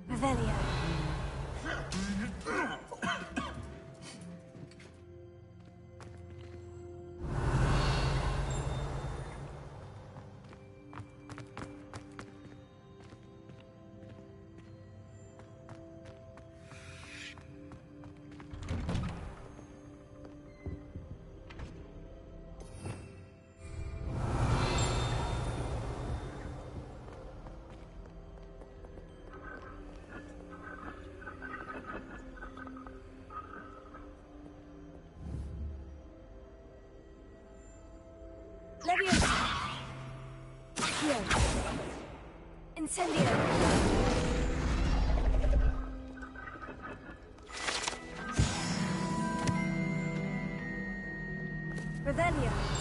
Revelio. Incendio! Revelio!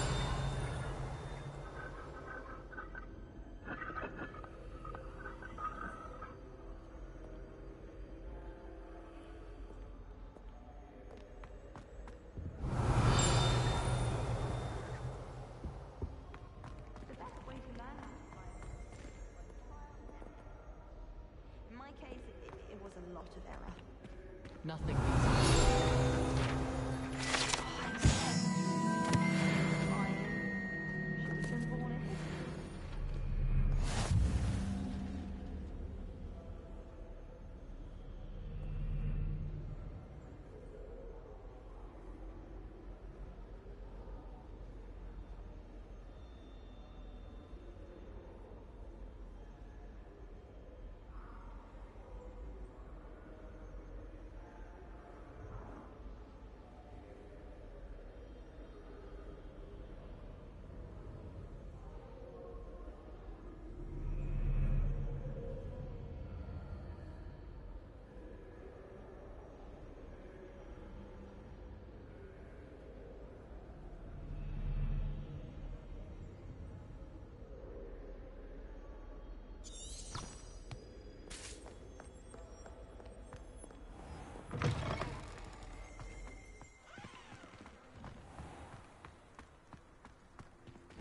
Nothing beats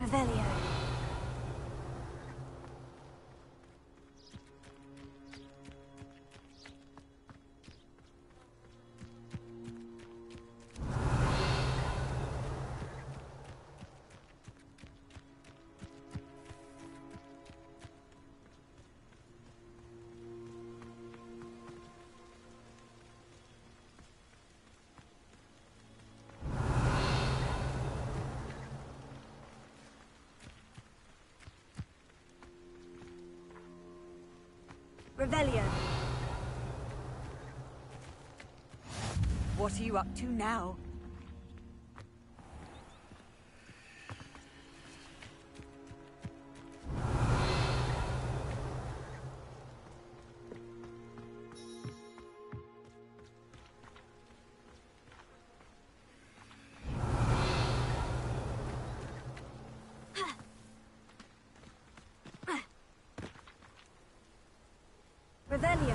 Revelio. Revelio. What are you up to now? Revelio.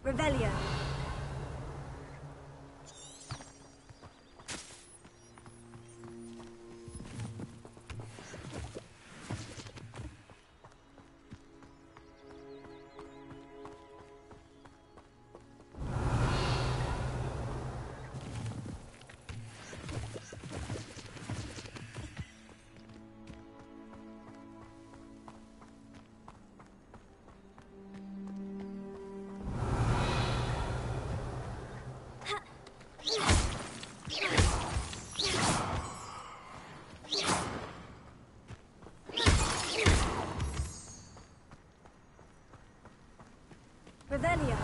Revelio. Revelio.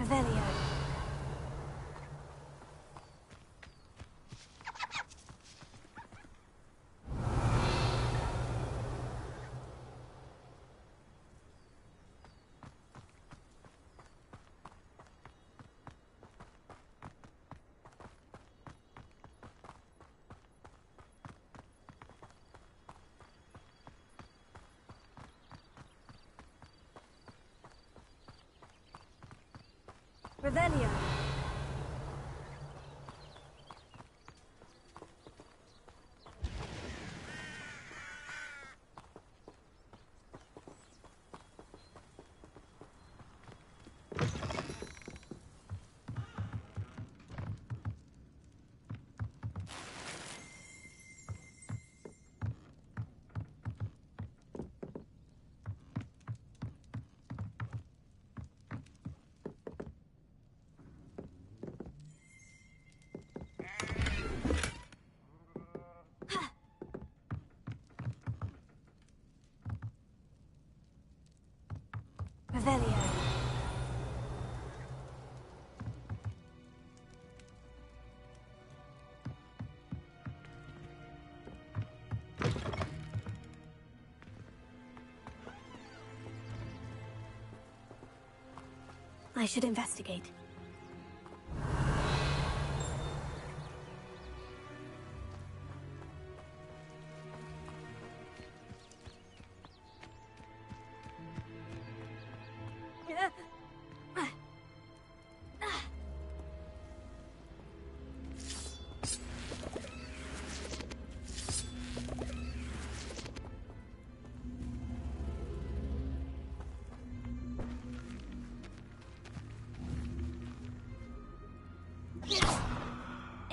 Revelio. Revelio. Revelio. I should investigate.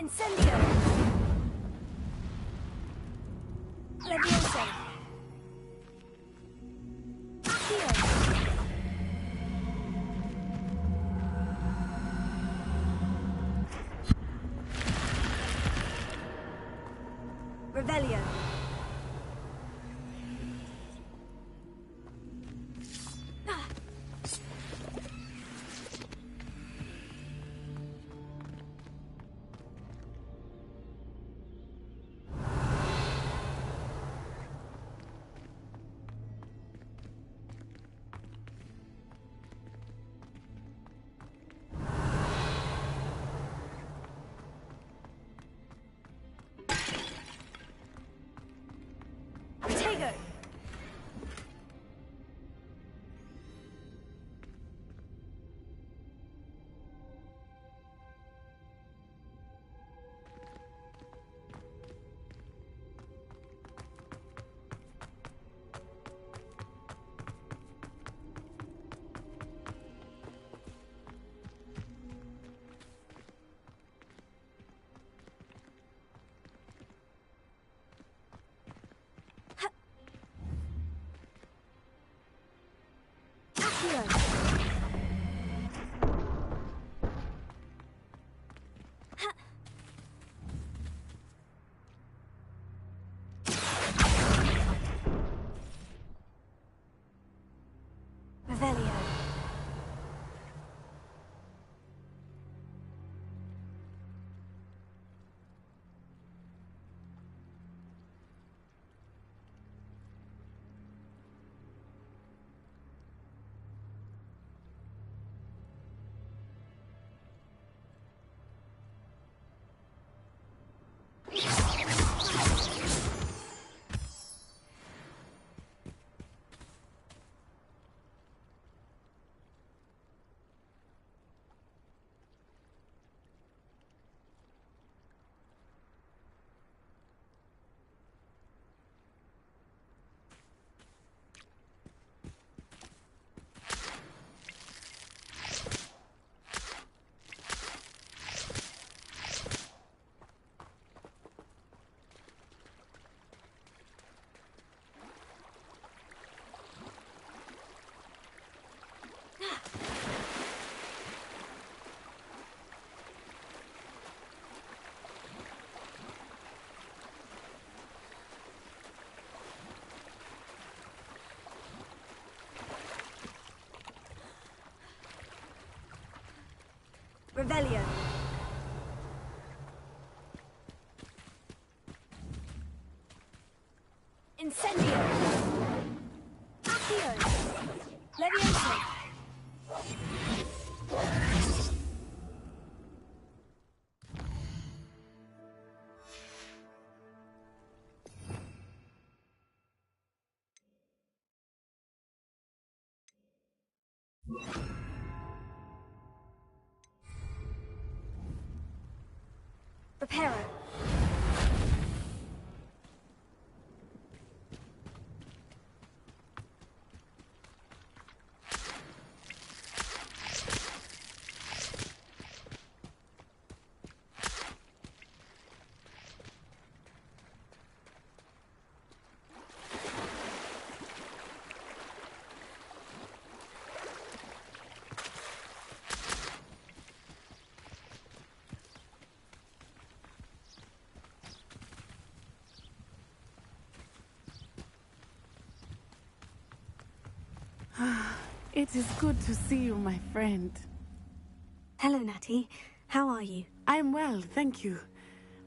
Incendio! Leviosa! Accio! Revelio! Revelio. Incendio. Accio. Levioso. Reparo. It is good to see you, my friend. Hello, Natty. How are you? I'm well, thank you.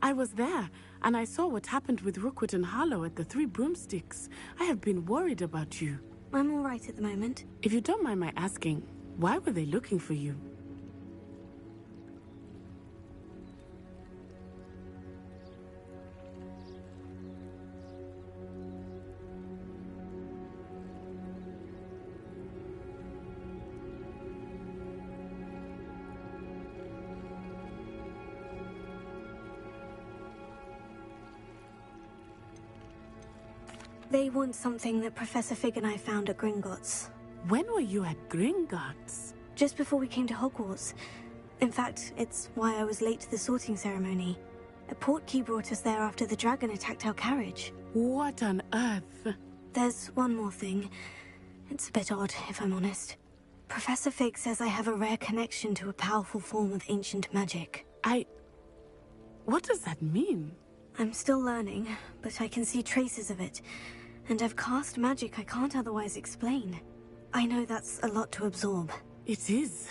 I was there, and I saw what happened with Rookwood and Harlow at the Three Broomsticks. I have been worried about you. I'm all right at the moment. If you don't mind my asking, why were they looking for you? They want something that Professor Fig and I found at Gringotts. When were you at Gringotts? Just before we came to Hogwarts. In fact, it's why I was late to the sorting ceremony. A portkey brought us there after the dragon attacked our carriage. What on earth? There's one more thing. It's a bit odd, if I'm honest. Professor Fig says I have a rare connection to a powerful form of ancient magic. What does that mean? I'm still learning, but I can see traces of it. And I've cast magic I can't otherwise explain. I know that's a lot to absorb. It is.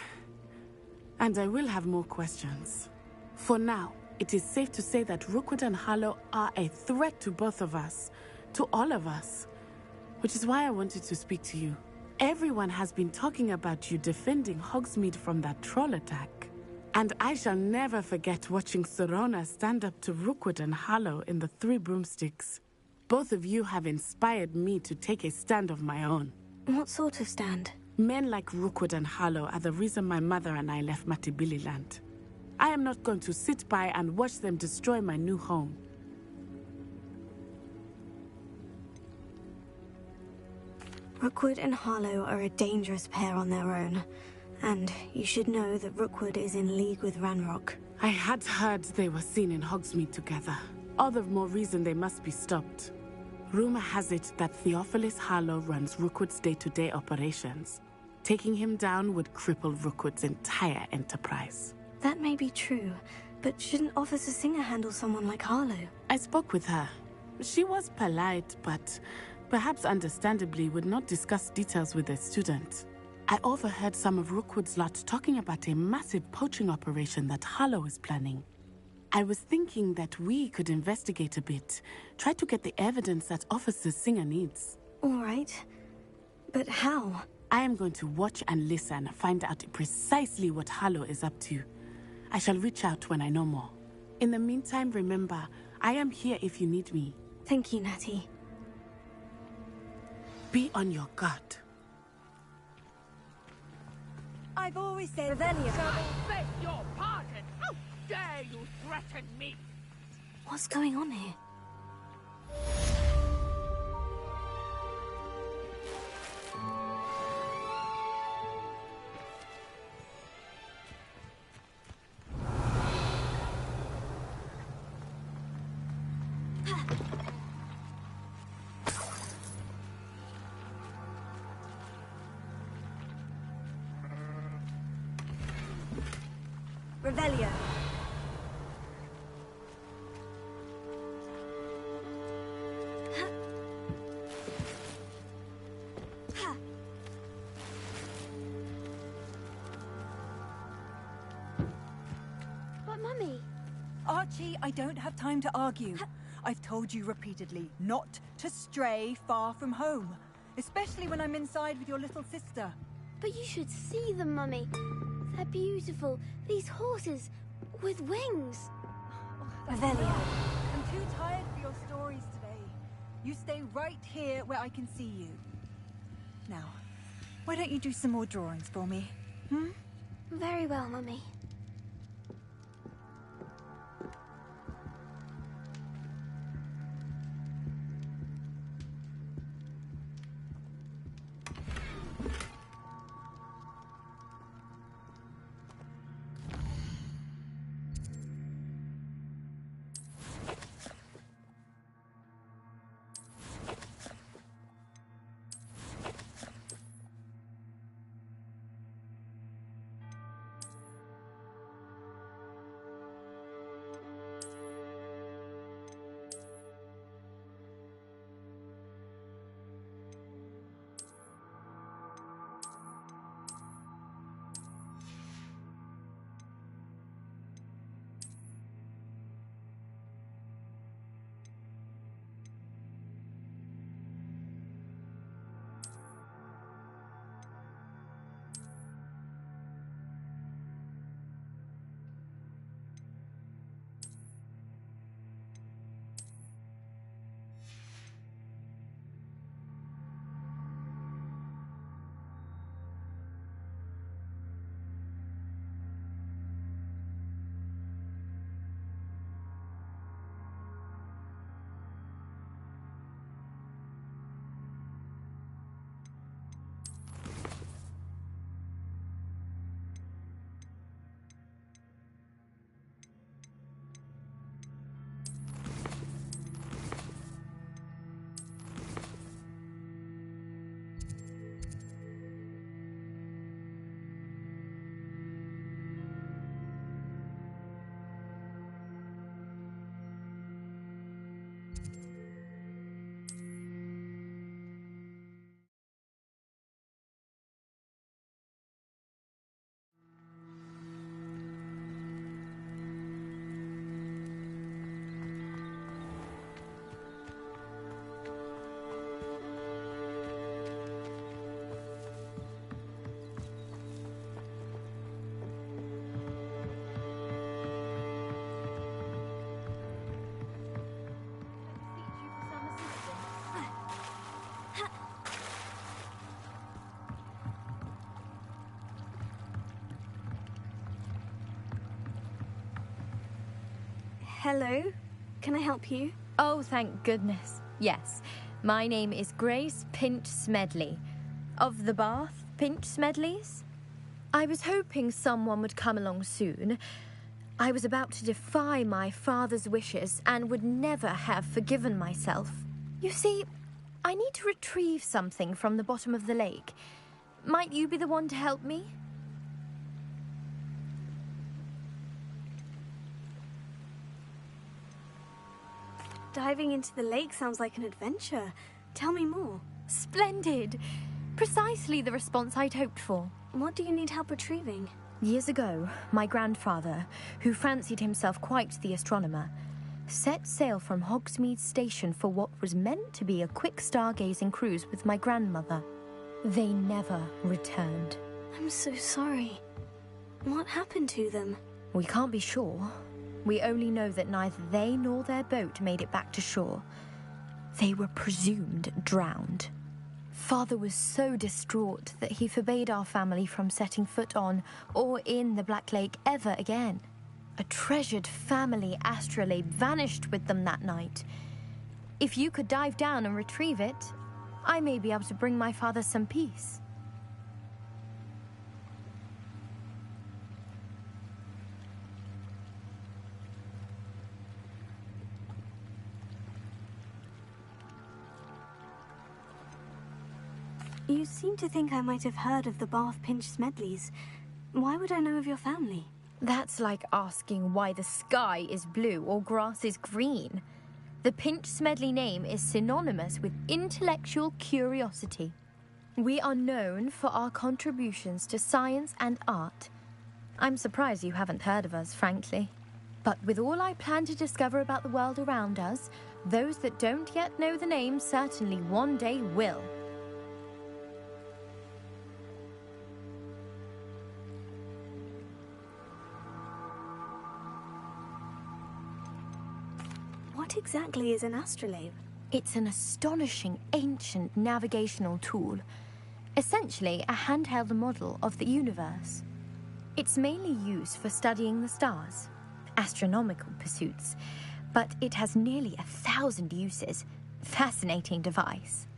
And I will have more questions. For now, it is safe to say that Rookwood and Harlow are a threat to both of us. To all of us. Which is why I wanted to speak to you. Everyone has been talking about you defending Hogsmeade from that troll attack. And I shall never forget watching Serona stand up to Rookwood and Harlow in the Three Broomsticks. Both of you have inspired me to take a stand of my own. What sort of stand? Men like Rookwood and Harlow are the reason my mother and I left Matibililand. I am not going to sit by and watch them destroy my new home. Rookwood and Harlow are a dangerous pair on their own. And you should know that Rookwood is in league with Ranrock. I had heard they were seen in Hogsmeade together. All the more reason they must be stopped. Rumor has it that Theophilus Harlow runs Rookwood's day-to-day operations. Taking him down would cripple Rookwood's entire enterprise. That may be true, but shouldn't Officer Singer handle someone like Harlow? I spoke with her. She was polite, but perhaps understandably would not discuss details with a student. I overheard some of Rookwood's lot talking about a massive poaching operation that Harlow is planning. I was thinking that we could investigate a bit, try to get the evidence that Officer Singer needs. All right. But how? I am going to watch and listen, find out precisely what Harlow is up to. I shall reach out when I know more. In the meantime, remember, I am here if you need me. Thank you, Natty. Be on your guard. I've always said Revelio. Beg your pardon! How dare you threaten me? What's going on here? Revelio. Archie, I don't have time to argue. I've told you repeatedly not to stray far from home, especially when I'm inside with your little sister. But you should see them, Mummy. They're beautiful. These horses with wings. Revelio. I'm too tired for your stories today. You stay right here where I can see you. Now, why don't you do some more drawings for me? Very well, Mummy. Hello? Can I help you? Oh, thank goodness. Yes. My name is Grace Pinch Smedley. Of the Bath Pinch Smedleys? I was hoping someone would come along soon. I was about to defy my father's wishes and would never have forgiven myself. You see, I need to retrieve something from the bottom of the lake. Might you be the one to help me? Diving into the lake sounds like an adventure. Tell me more. Splendid! Precisely the response I'd hoped for. What do you need help retrieving? Years ago, my grandfather, who fancied himself quite the astronomer, set sail from Hogsmeade Station for what was meant to be a quick stargazing cruise with my grandmother. They never returned. I'm so sorry. What happened to them? We can't be sure. We only know that neither they nor their boat made it back to shore. They were presumed drowned. Father was so distraught that he forbade our family from setting foot on or in the Black Lake ever again. A treasured family astrolabe vanished with them that night. If you could dive down and retrieve it, I may be able to bring my father some peace. You seem to think I might have heard of the Bath Pinch Smedleys. Why would I know of your family? That's like asking why the sky is blue or grass is green. The Pinch Smedley name is synonymous with intellectual curiosity. We are known for our contributions to science and art. I'm surprised you haven't heard of us, frankly. But with all I plan to discover about the world around us, those that don't yet know the name certainly one day will. What exactly is an astrolabe? It's an astonishing ancient navigational tool, essentially a handheld model of the universe. It's mainly used for studying the stars, astronomical pursuits, but it has nearly 1,000 uses. Fascinating device.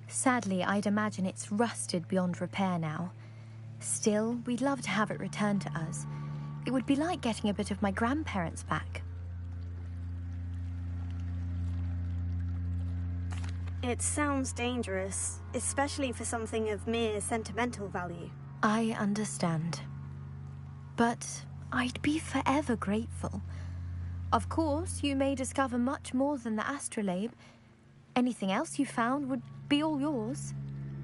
Sadly, I'd imagine it's rusted beyond repair now. Still, we'd love to have it returned to us. It would be like getting a bit of my grandparents back. It sounds dangerous, especially for something of mere sentimental value. I understand. But I'd be forever grateful. Of course, you may discover much more than the astrolabe. Anything else you found would be all yours.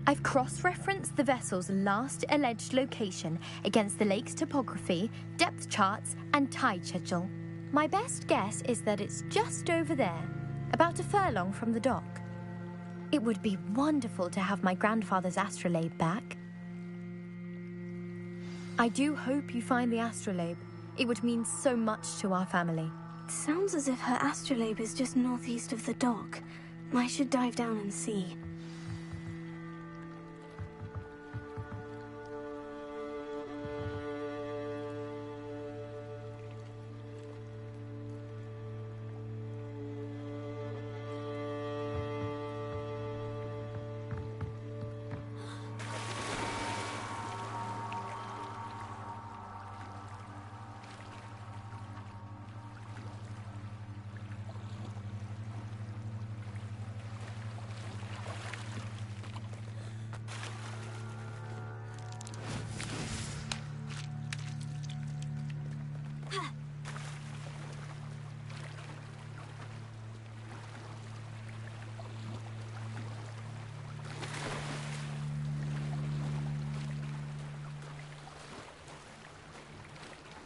I've cross-referenced the vessel's last alleged location against the lake's topography, depth charts, and tide schedule. My best guess is that it's just over there, about a furlong from the dock. It would be wonderful to have my grandfather's astrolabe back. I do hope you find the astrolabe. It would mean so much to our family. It sounds as if her astrolabe is just northeast of the dock. I should dive down and see.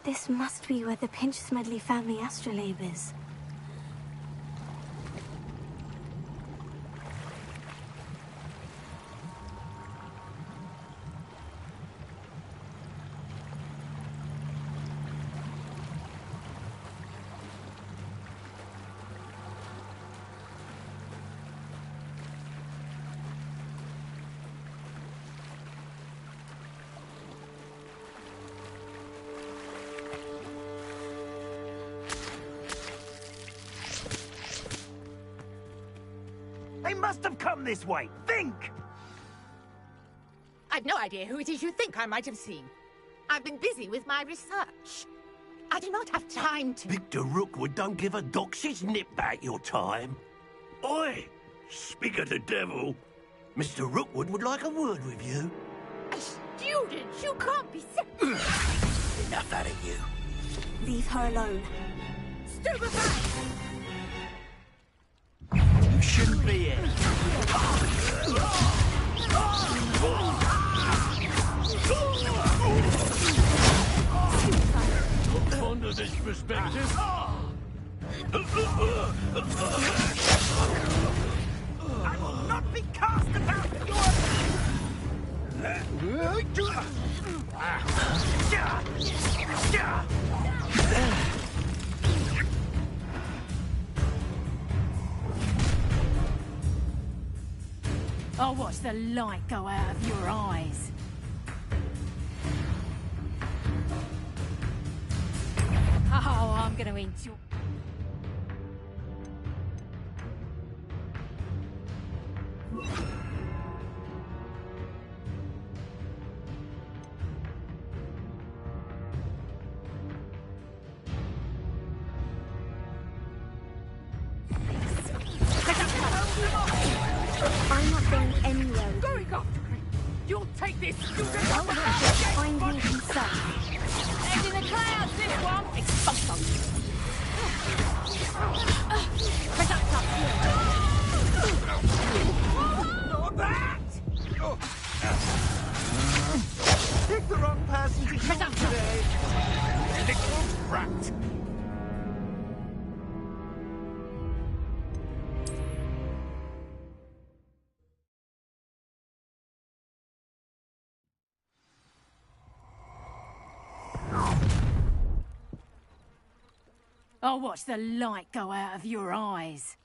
This must be where the Pinch-Smedley family astrolabe is. They must have come this way. Think! I've no idea who it is you think I might have seen. I've been busy with my research. I do not have time to... Victor Rookwood don't give a doxy's nip back your time. Oi! Speak of the devil. Mr. Rookwood would like a word with you. A student? You can't be Enough out of you. Leave her alone. Stupefy! You shouldn't be here. Fond of this perspective. I will not be cast about I'll watch the light go out of your eyes. Oh, I'm gonna enjoy... I'm not going anywhere. Going after him! You'll take this student I'll off the have to house! find me himself. Head in the clouds, this one! Expulse them! Projectile! Not that! Pick the wrong person to kill today. Little brat. I'll watch the light go out of your eyes.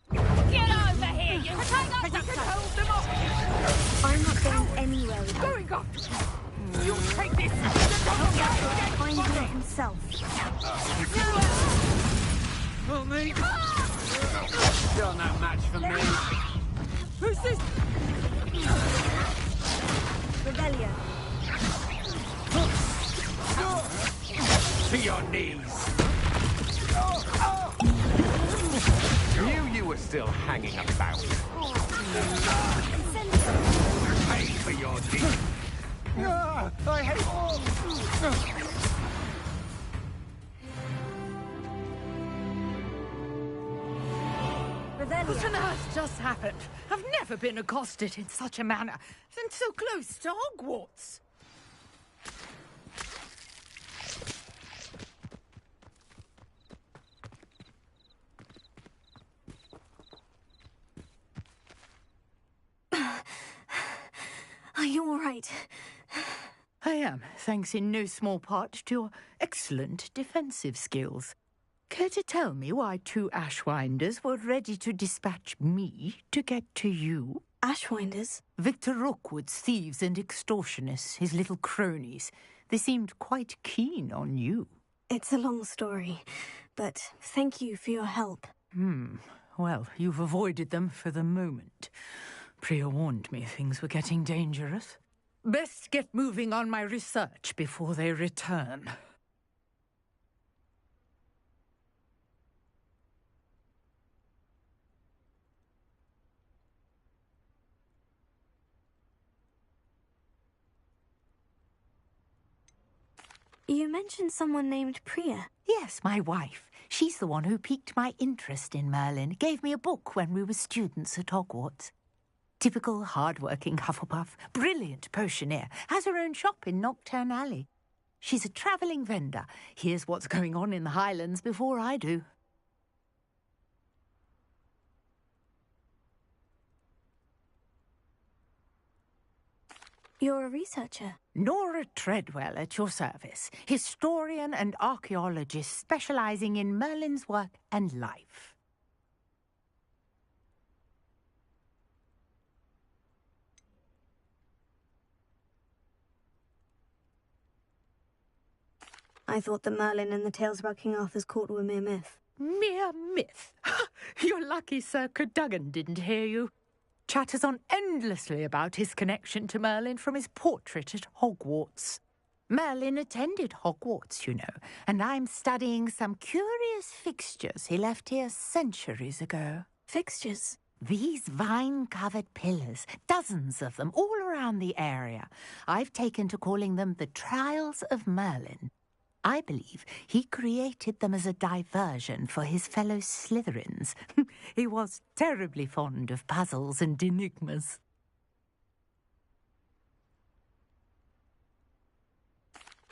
Get over here, you tiger! We can hold them off! I'm not going anywhere with him. Going off! You'll take this! Find him himself. Not me. Still no match for me. Who's this? Rebellion. To your knees. Knew you were still hanging about. Pay for your deed. I hate. What on earth just happened? I've never been accosted in such a manner, and so close to Hogwarts. Are you all right? I am, thanks in no small part to your excellent defensive skills. Care to tell me why 2 Ashwinders were ready to dispatch me to get to you? Ashwinders? Victor Rookwood's thieves and extortionists, his little cronies. They seemed quite keen on you. It's a long story, but thank you for your help. Well, you've avoided them for the moment. Priya warned me things were getting dangerous. Best get moving on my research before they return. You mentioned someone named Priya. Yes, my wife. She's the one who piqued my interest in Merlin. Gave me a book when we were students at Hogwarts. Typical hard-working Hufflepuff, brilliant potioneer, has her own shop in Nocturne Alley. She's a travelling vendor. Hears what's going on in the Highlands before I do. You're a researcher. Nora Treadwell at your service, historian and archaeologist specialising in Merlin's work and life. I thought that Merlin and the tales about King Arthur's court were mere myth. Mere myth? You're lucky Sir Cadogan didn't hear you. Chatters on endlessly about his connection to Merlin from his portrait at Hogwarts. Merlin attended Hogwarts, you know, and I'm studying some curious fixtures he left here centuries ago. Fixtures? These vine-covered pillars, dozens of them, all around the area. I've taken to calling them the Trials of Merlin. I believe he created them as a diversion for his fellow Slytherins. He was terribly fond of puzzles and enigmas.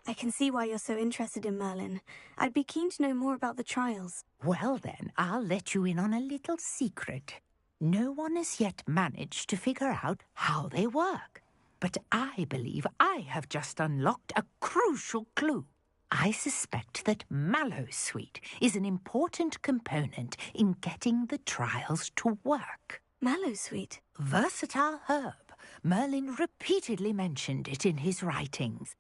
I can see why you're so interested in Merlin. I'd be keen to know more about the trials. Well then, I'll let you in on a little secret. No one has yet managed to figure out how they work. But I believe I have just unlocked a crucial clue. I suspect that Mallowsweet is an important component in getting the trials to work. Mallowsweet? Versatile herb. Merlin repeatedly mentioned it in his writings.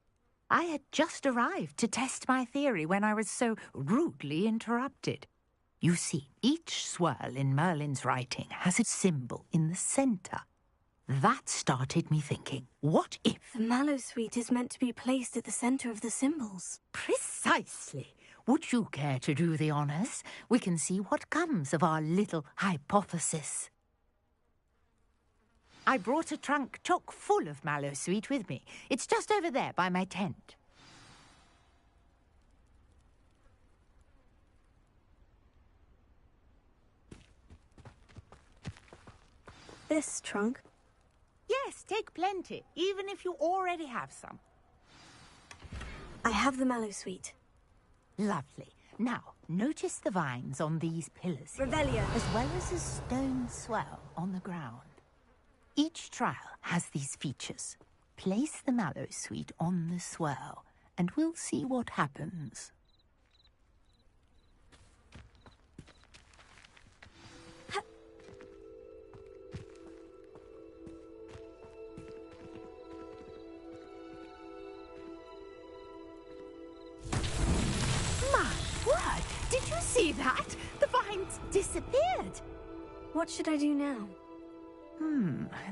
I had just arrived to test my theory when I was so rudely interrupted. You see, each swirl in Merlin's writing has a symbol in the centre. That started me thinking, what if... The Mallowsweet is meant to be placed at the centre of the symbols. Precisely. Would you care to do the honours? We can see what comes of our little hypothesis. I brought a trunk chock full of Mallowsweet with me. It's just over there by my tent. This trunk? Yes, take plenty, even if you already have some. I have the Mallowsweet. Lovely. Now, notice the vines on these pillars here, Revelio. as well as a stone swell on the ground. Each trial has these features. Place the Mallowsweet on the swirl, and we'll see what happens. disappeared. What should I do now?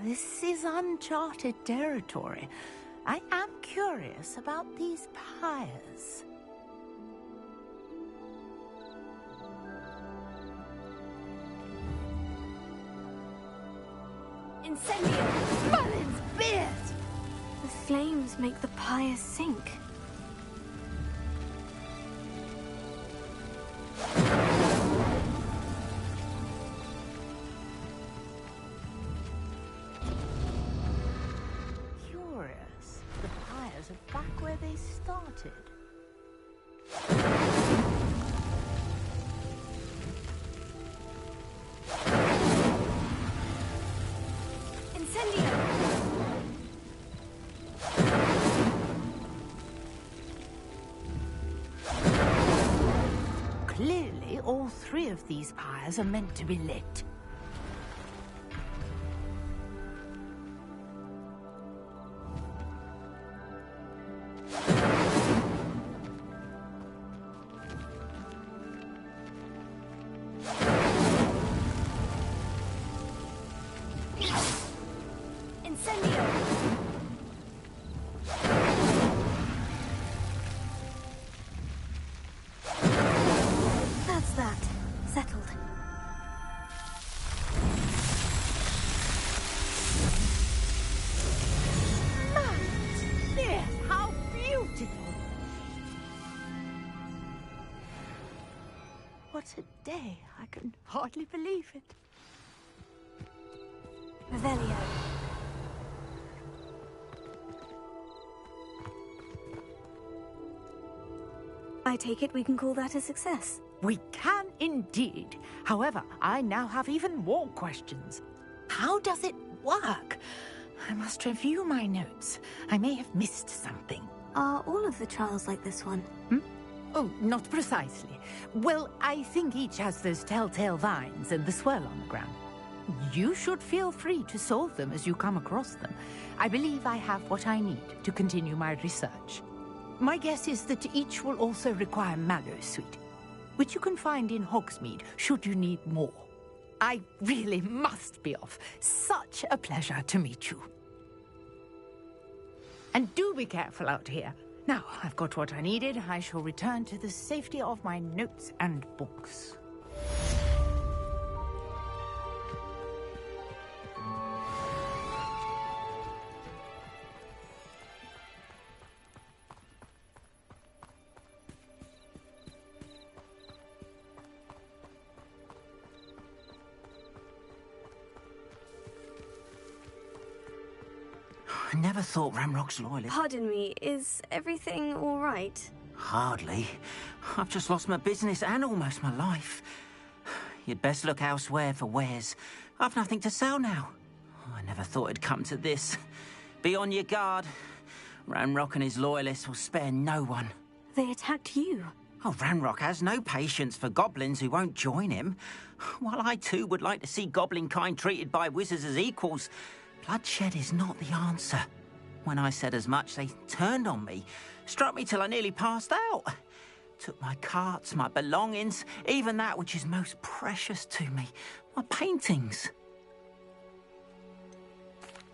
This is uncharted territory. I am curious about these pyres. Incendio! Merlin's beard! The flames make the pyre sink. Curious. The pyres are back where they started. Incendio! Clearly, all three of these pyres are meant to be lit. Incendio! That's that. Settled. There, how beautiful! What a day. I can hardly believe it. Revelio. I take it we can call that a success. We can indeed. However, I now have even more questions. How does it work? I must review my notes. I may have missed something. Are all of the trials like this one? Oh, not precisely. Well, I think each has those telltale vines and the swirl on the ground. You should feel free to solve them as you come across them. I believe I have what I need to continue my research. My guess is that each will also require Mallowsweet, which you can find in Hogsmeade should you need more. I really must be off. Such a pleasure to meet you. And do be careful out here. Now, I've got what I needed. I shall return to the safety of my notes and books. I never thought Ramrock's loyalist. Pardon me, is everything all right? Hardly. I've just lost my business and almost my life. You'd best look elsewhere for wares. I've nothing to sell now. I never thought it'd come to this. Be on your guard. Ramrock and his loyalists will spare no one. They attacked you. Oh, Ramrock has no patience for goblins who won't join him. While I too would like to see goblin kind treated by wizards as equals, bloodshed is not the answer. When I said as much, they turned on me, struck me till I nearly passed out. Took my carts, my belongings, even that which is most precious to me, my paintings.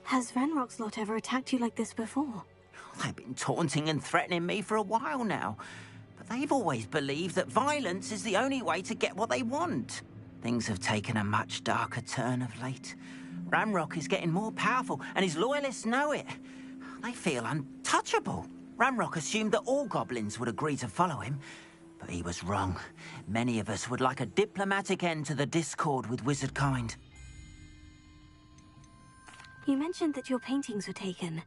Has Ranrock's lot ever attacked you like this before? They've been taunting and threatening me for a while now, but they've always believed that violence is the only way to get what they want. Things have taken a much darker turn of late. Ramrock is getting more powerful, and his loyalists know it. They feel untouchable. Ramrock assumed that all goblins would agree to follow him, but he was wrong. Many of us would like a diplomatic end to the discord with wizard kind. You mentioned that your paintings were taken.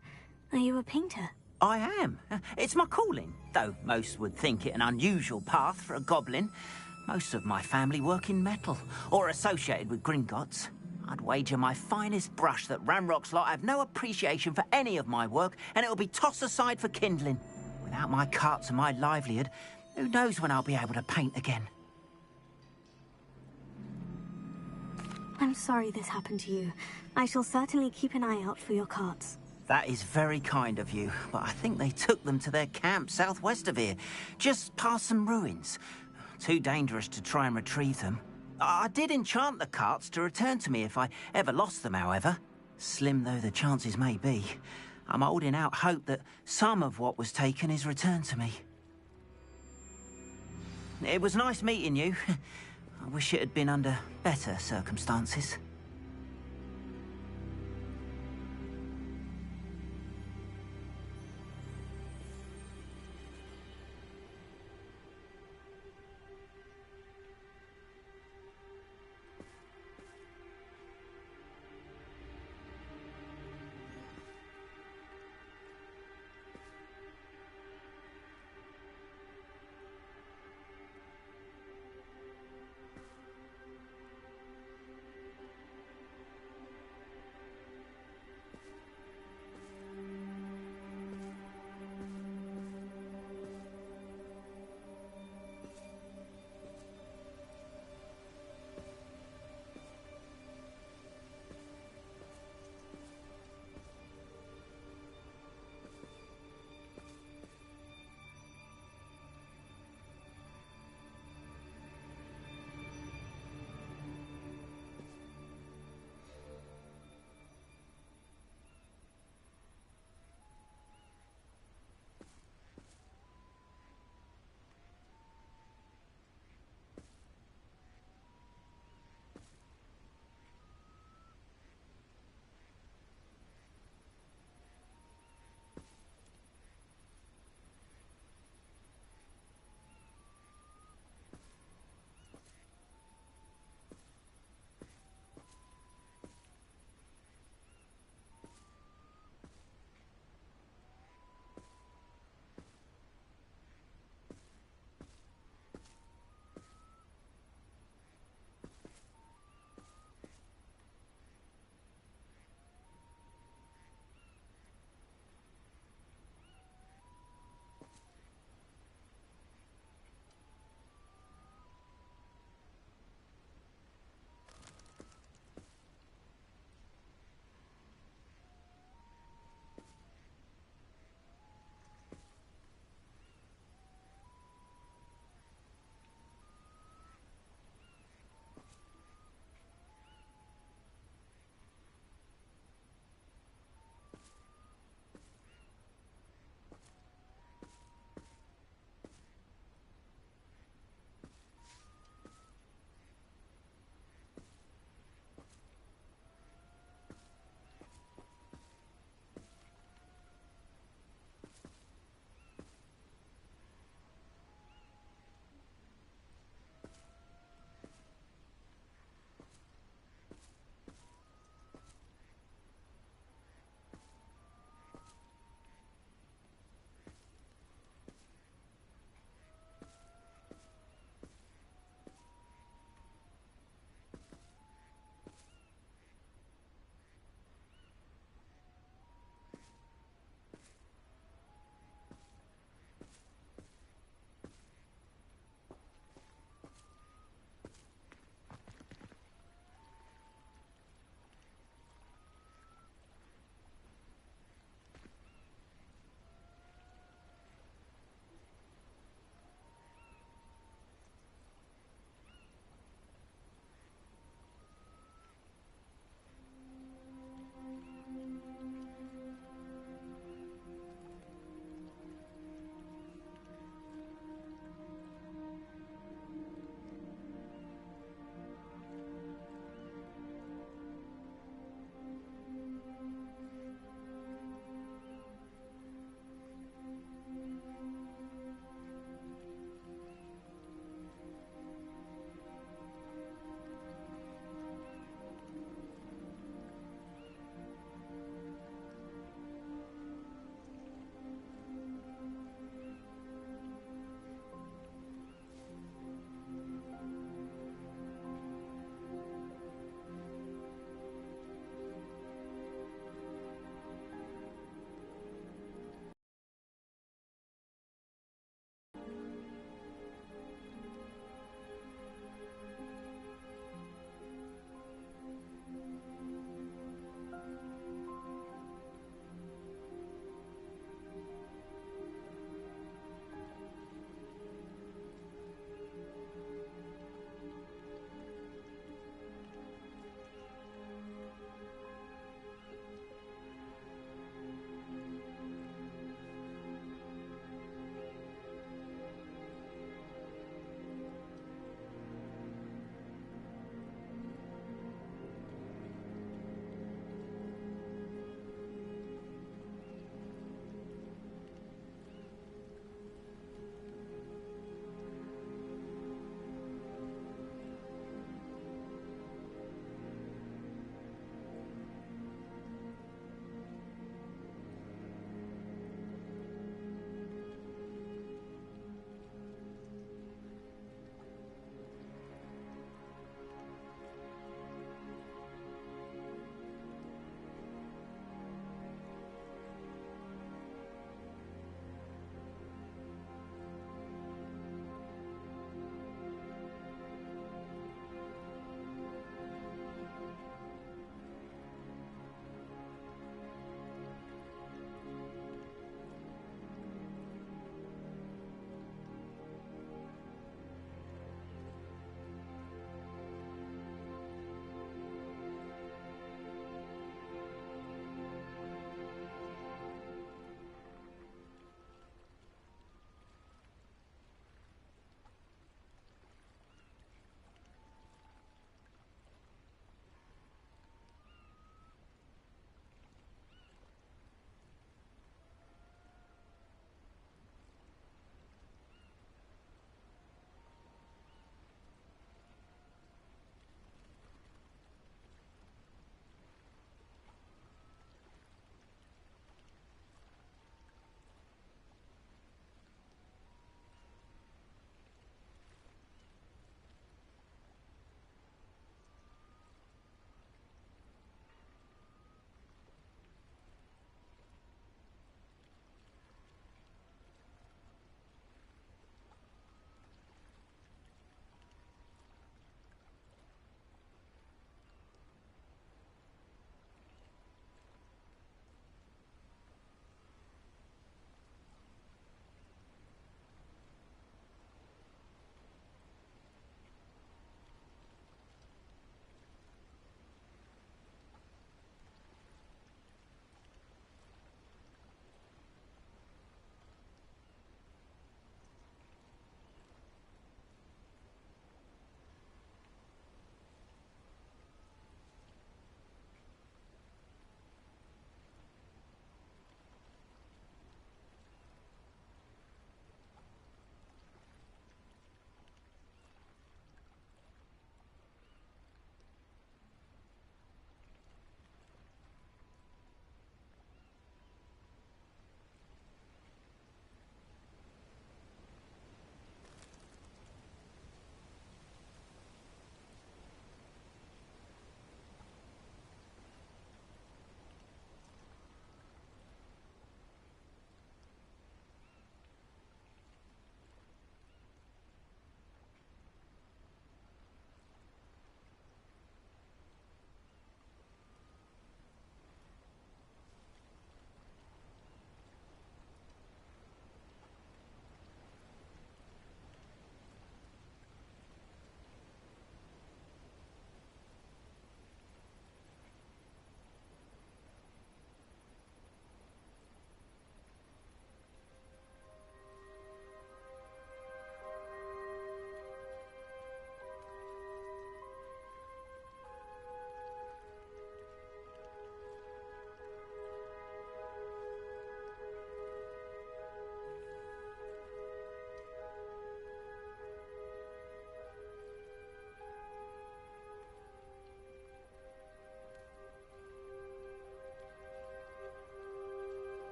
Are you a painter? I am. It's my calling, though most would think it an unusual path for a goblin. Most of my family work in metal, or associated with Gringotts. I'd wager my finest brush that Ramrock's lot have no appreciation for any of my work, and it'll be tossed aside for kindling. Without my carts and my livelihood, who knows when I'll be able to paint again? I'm sorry this happened to you. I shall certainly keep an eye out for your carts. That is very kind of you, but I think they took them to their camp southwest of here, just past some ruins. Too dangerous to try and retrieve them. I did enchant the carts to return to me if I ever lost them, however. Slim though the chances may be, I'm holding out hope that some of what was taken is returned to me. It was nice meeting you. I wish it had been under better circumstances.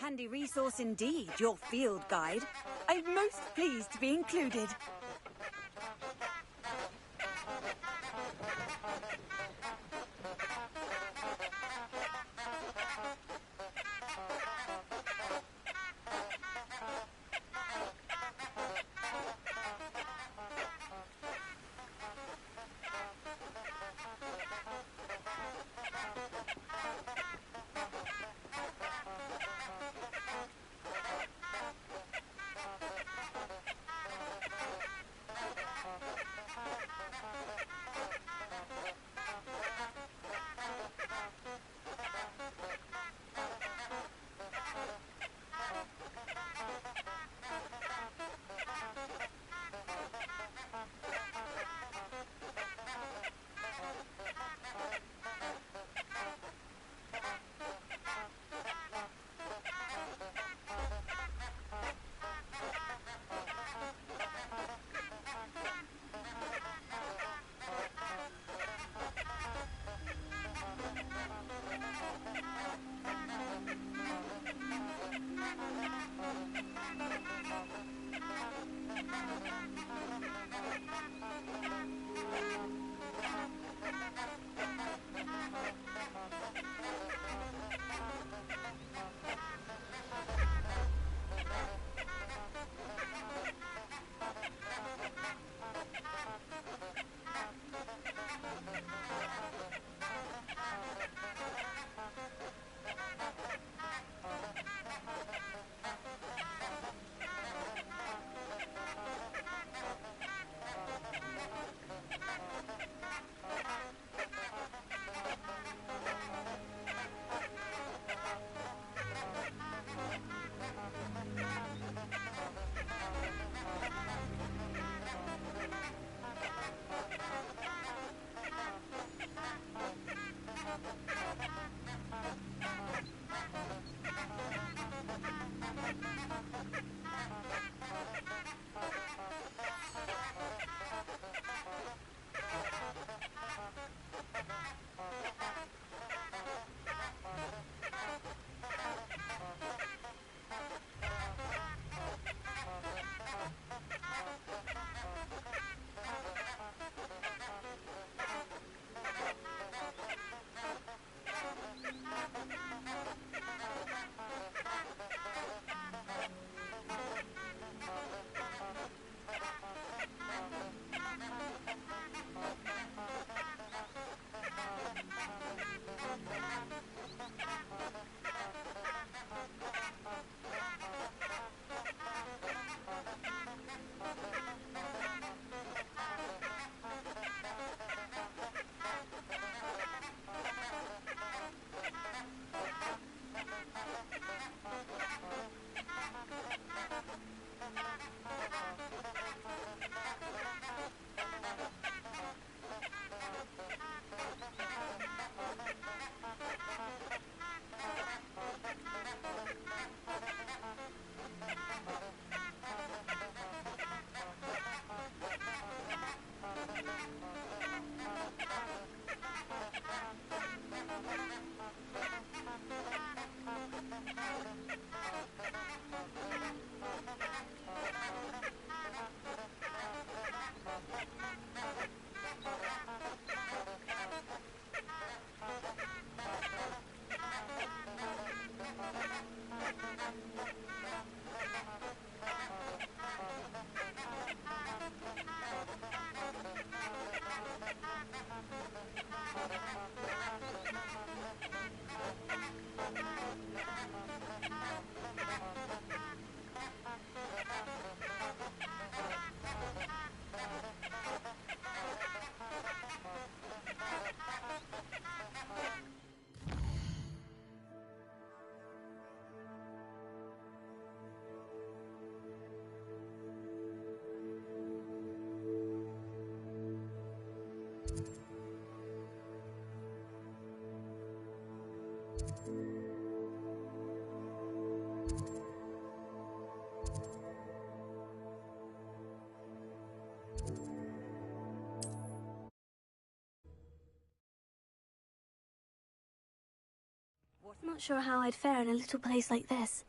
Handy resource indeed, your field guide. I'm most pleased to be included. Not sure how I'd fare in a little place like this.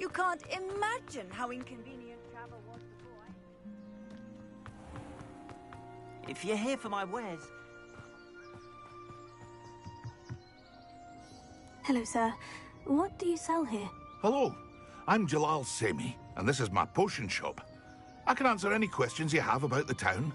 You can't imagine how inconvenient travel was before If you're here for my wares... Hello, sir. What do you sell here? Hello, I'm Jalal Semi, and this is my potion shop. I can answer any questions you have about the town.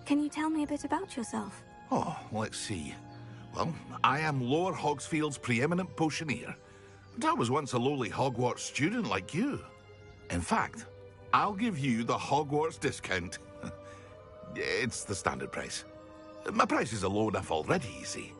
Can you tell me a bit about yourself? Oh, let's see. Well, I am Lower Hogsfield's preeminent potioneer. But I was once a lowly Hogwarts student like you. In fact, I'll give you the Hogwarts discount. It's the standard price. My prices are low enough already, you see.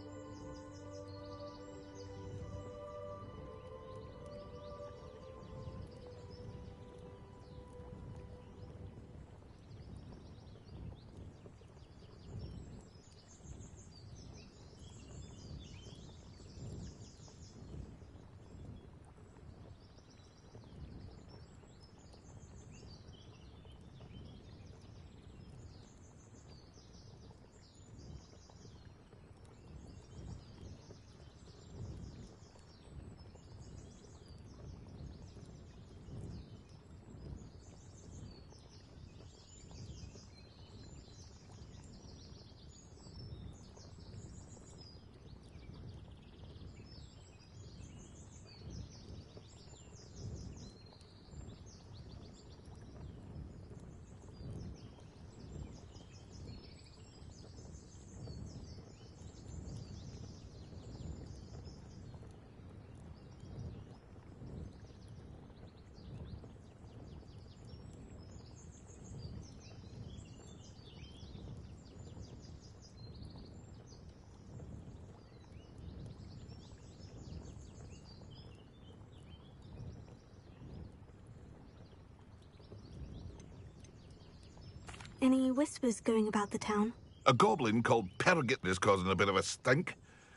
Any whispers going about the town? A goblin called Pergit is causing a bit of a stink.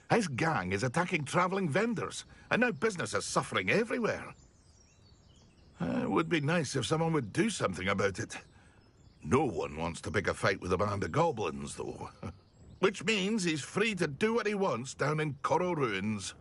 His gang is attacking travelling vendors, and now business is suffering everywhere. It would be nice if someone would do something about it. No one wants to pick a fight with a band of goblins, though. Which means he's free to do what he wants down in Coral Ruins.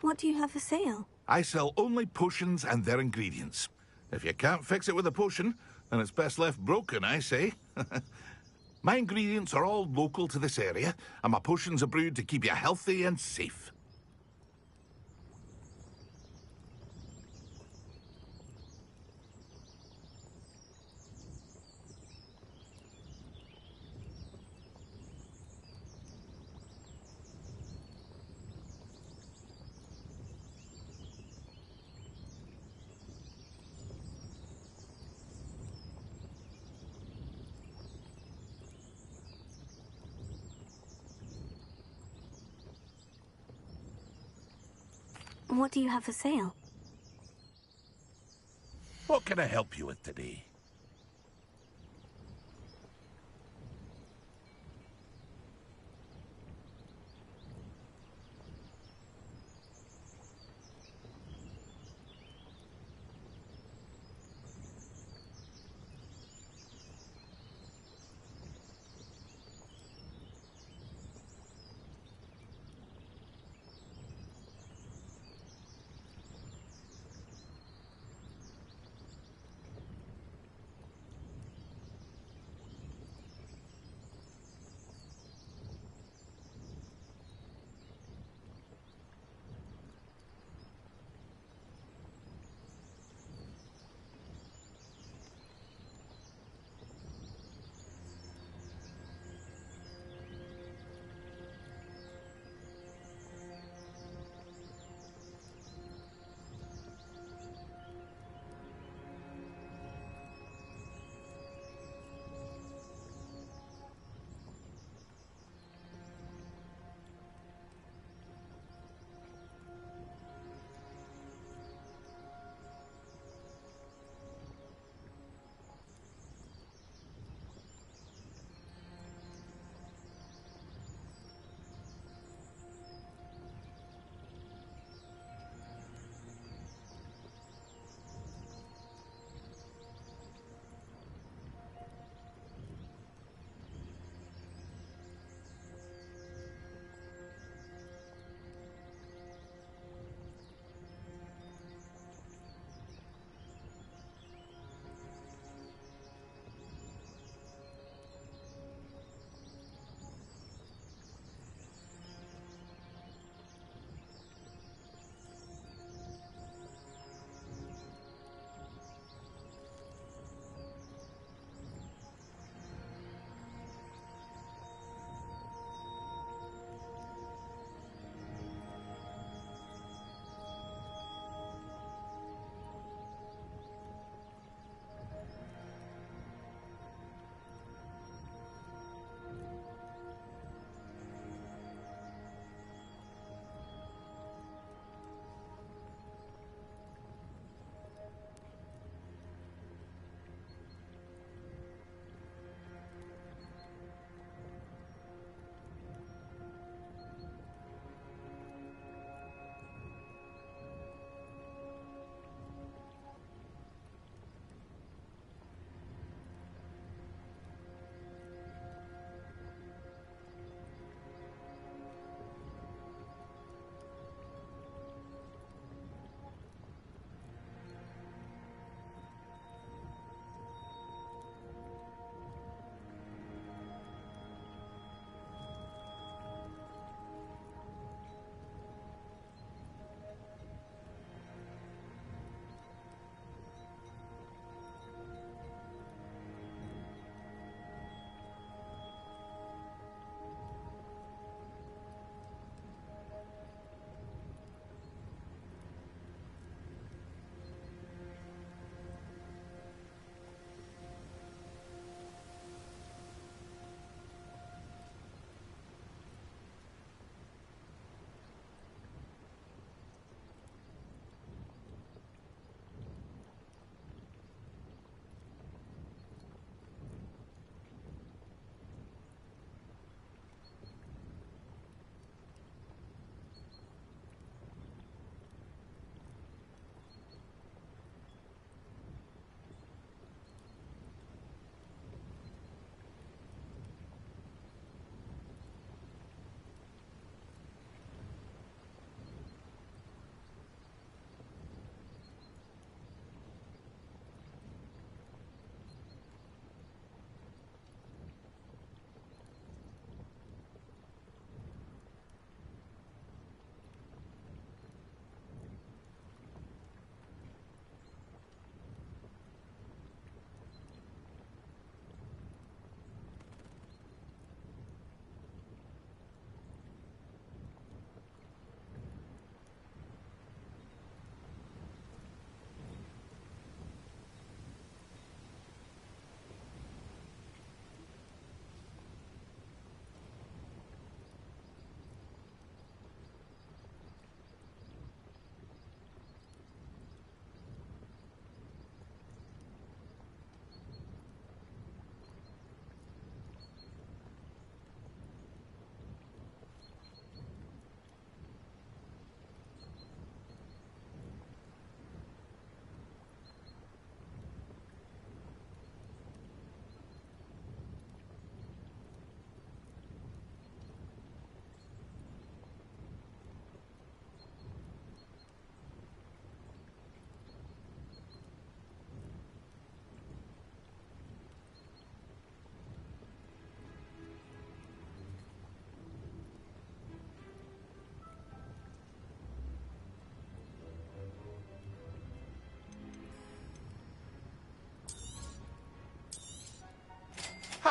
What do you have for sale? I sell only potions and their ingredients. If you can't fix it with a potion, then it's best left broken, I say. My ingredients are all local to this area, and my potions are brewed to keep you healthy and safe. What do you have for sale? What can I help you with today?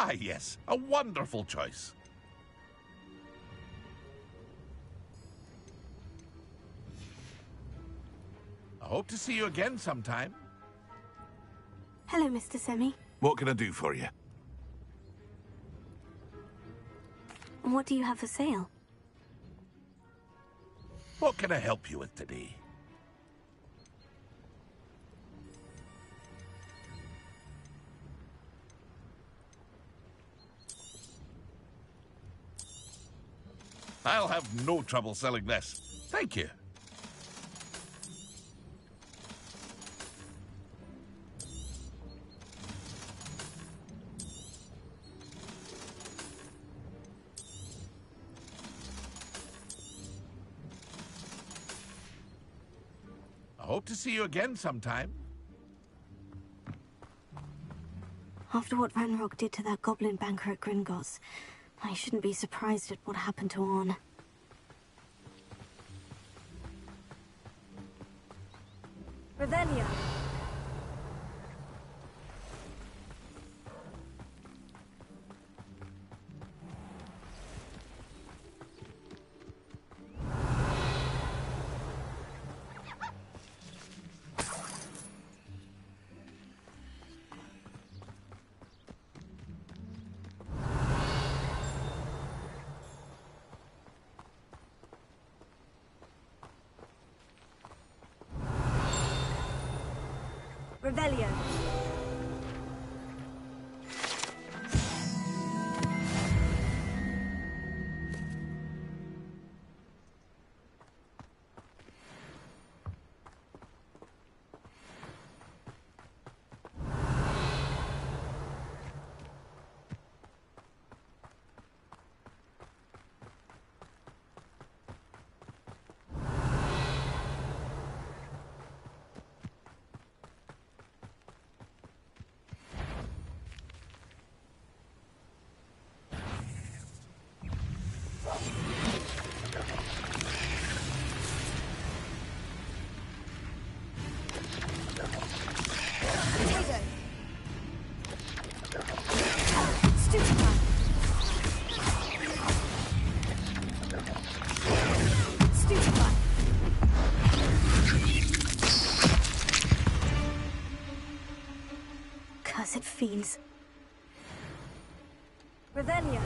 Ah, yes, a wonderful choice. I hope to see you again sometime. Hello, Mr. Semi. What can I do for you? What do you have for sale? What can I help you with today? I'll have no trouble selling this. Thank you. I hope to see you again sometime. After what Ranrock did to that goblin banker at Gringotts, I shouldn't be surprised at what happened to Arn. Revelia. Revelio. Cursed fiends. Revelio.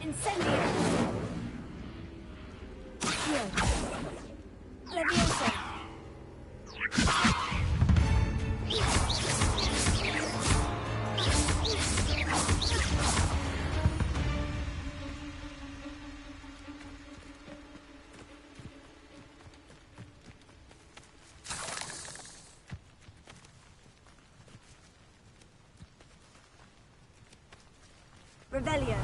Incendio. Heal. Leviosa. Revelio.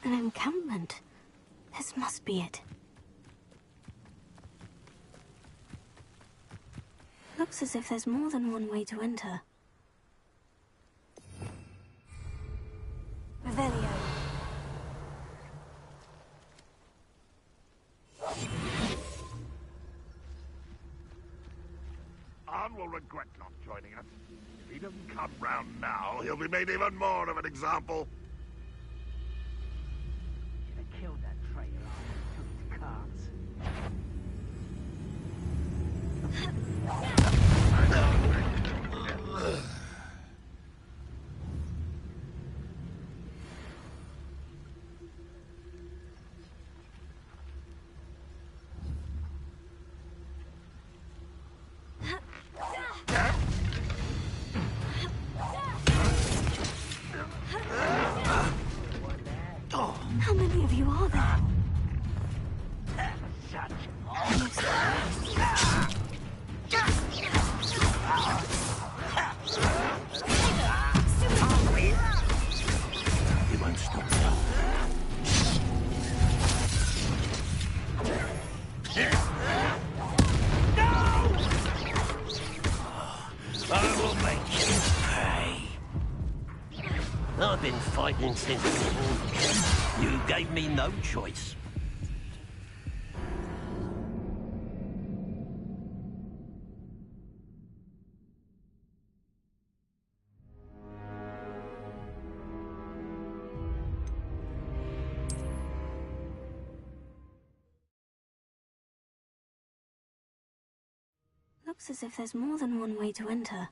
An encampment. This must be it. Looks as if there's more than one way to enter. Son will regret not joining us. If he doesn't come round now, he'll be made even more of an example. Should have killed that traitor after he took his cards. How many of you are there? He won't stop now. I will make you pay. I've been fighting since before. You gave me no choice. Looks as if there's more than one way to enter.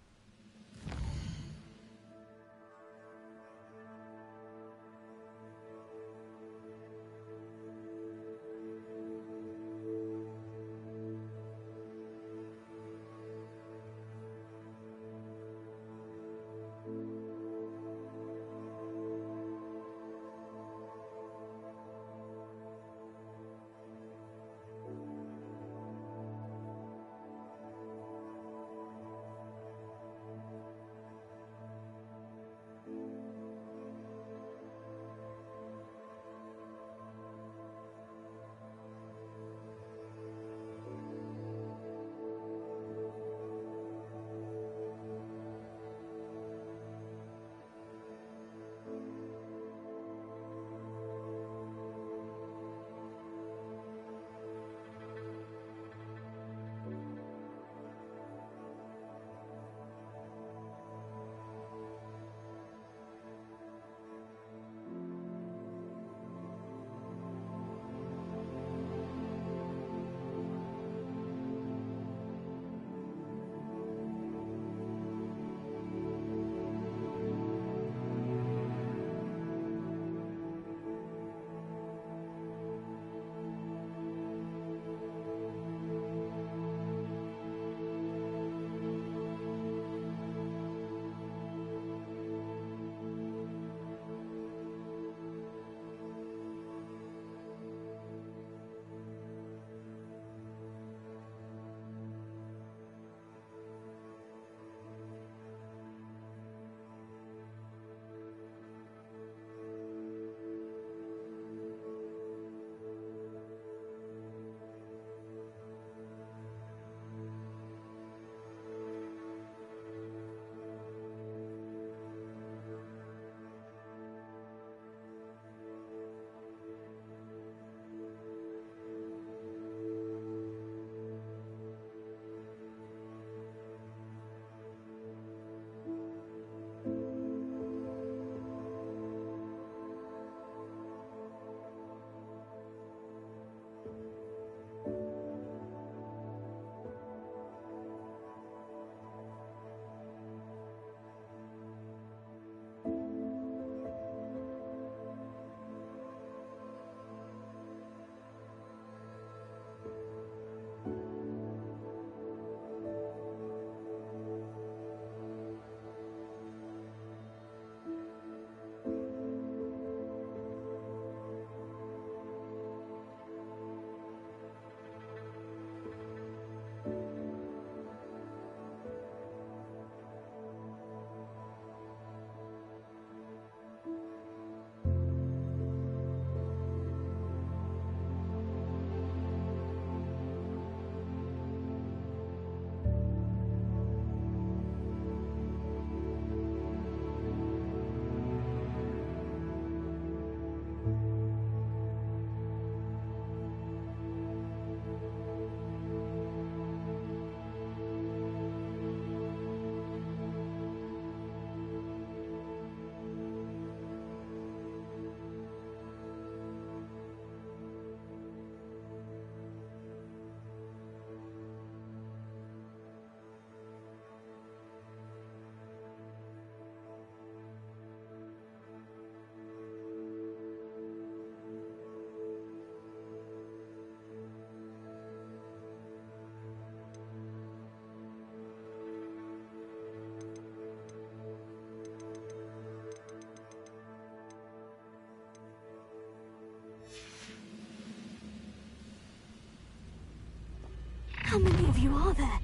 How many of you are there?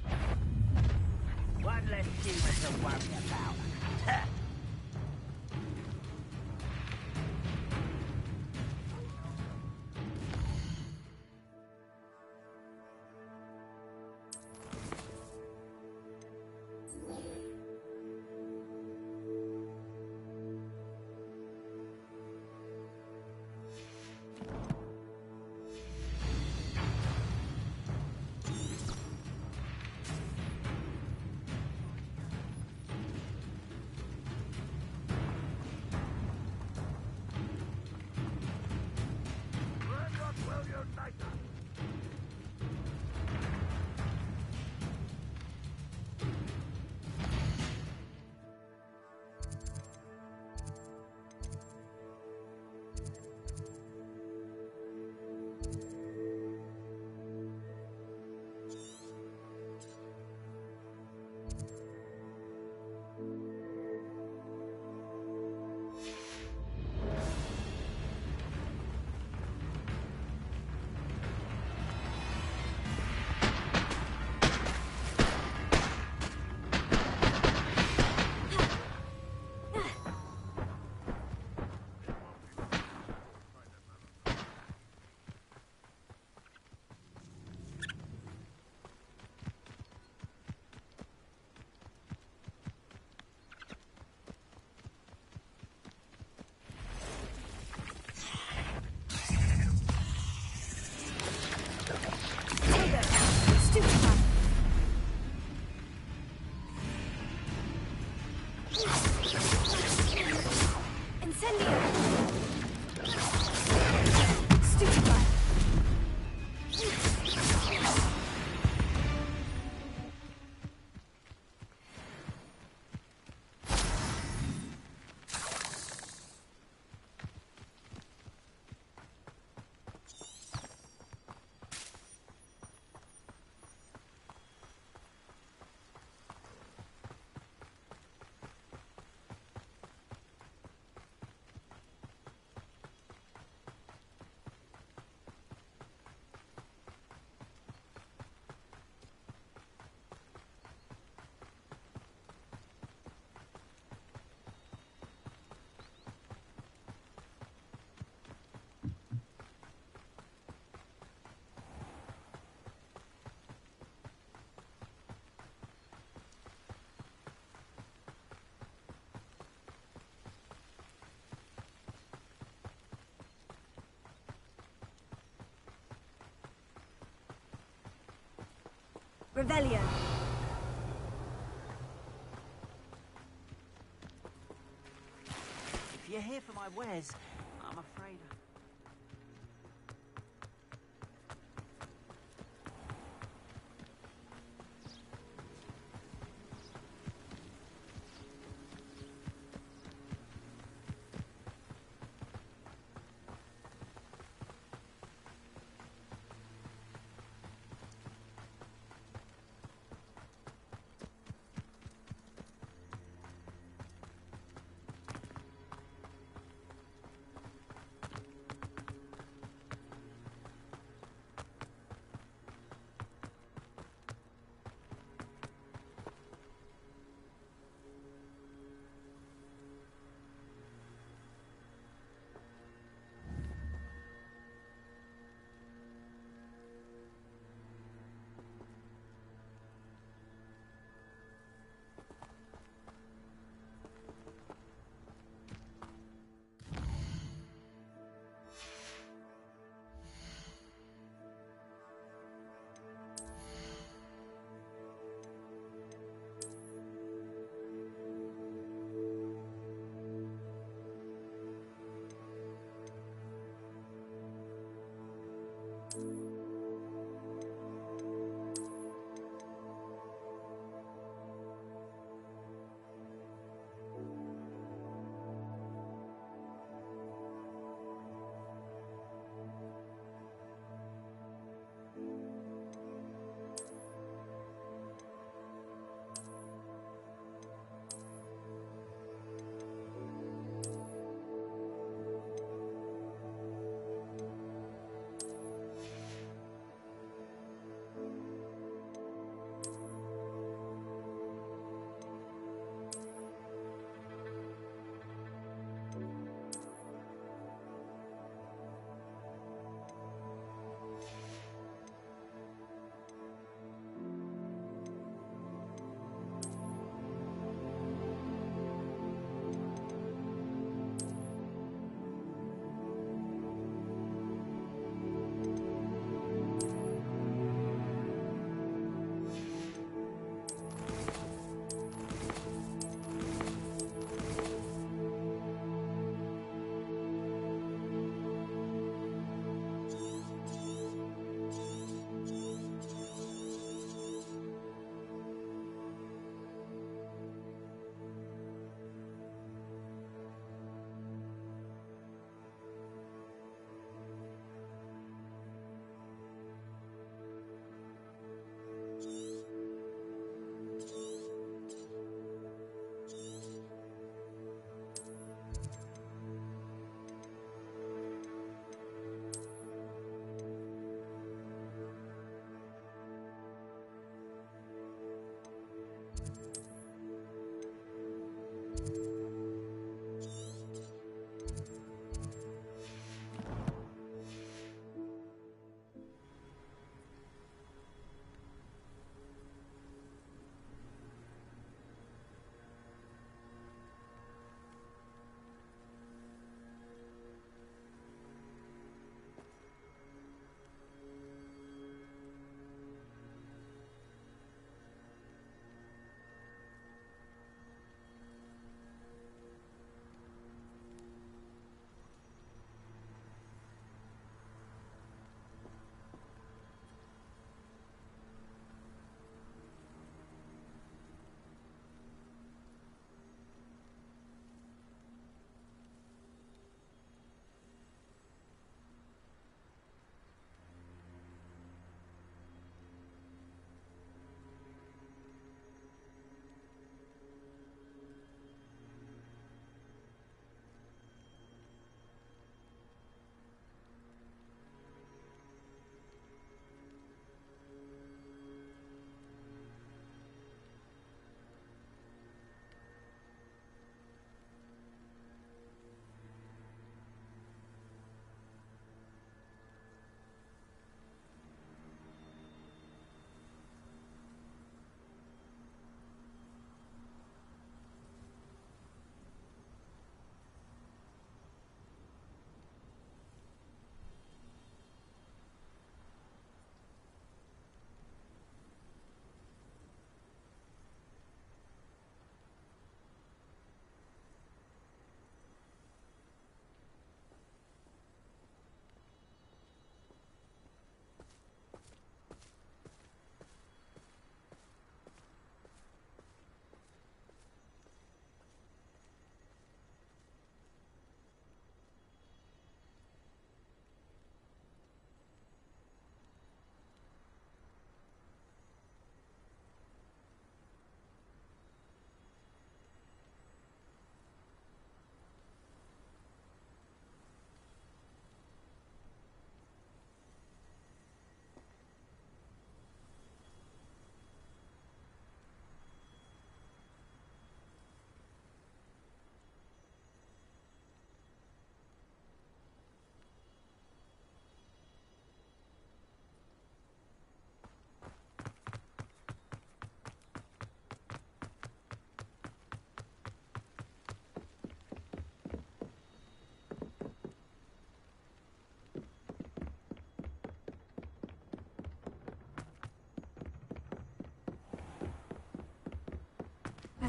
One less demon to worry about. Revelio. If you're here for my wares, I'm afraid...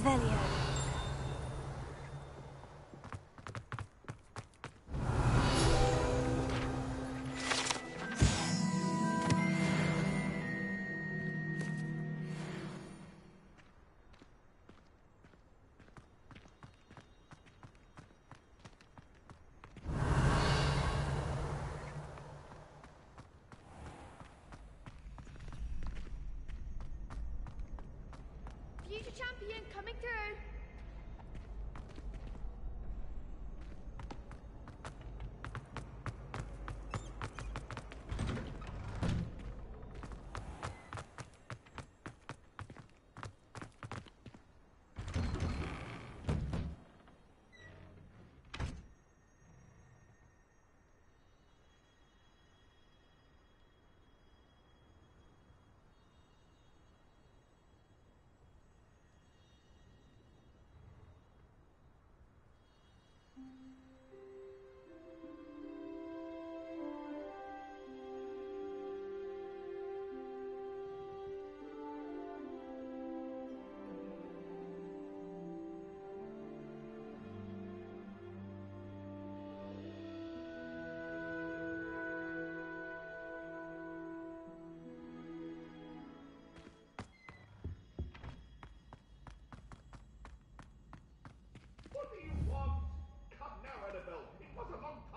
Revelio. Future champion coming through.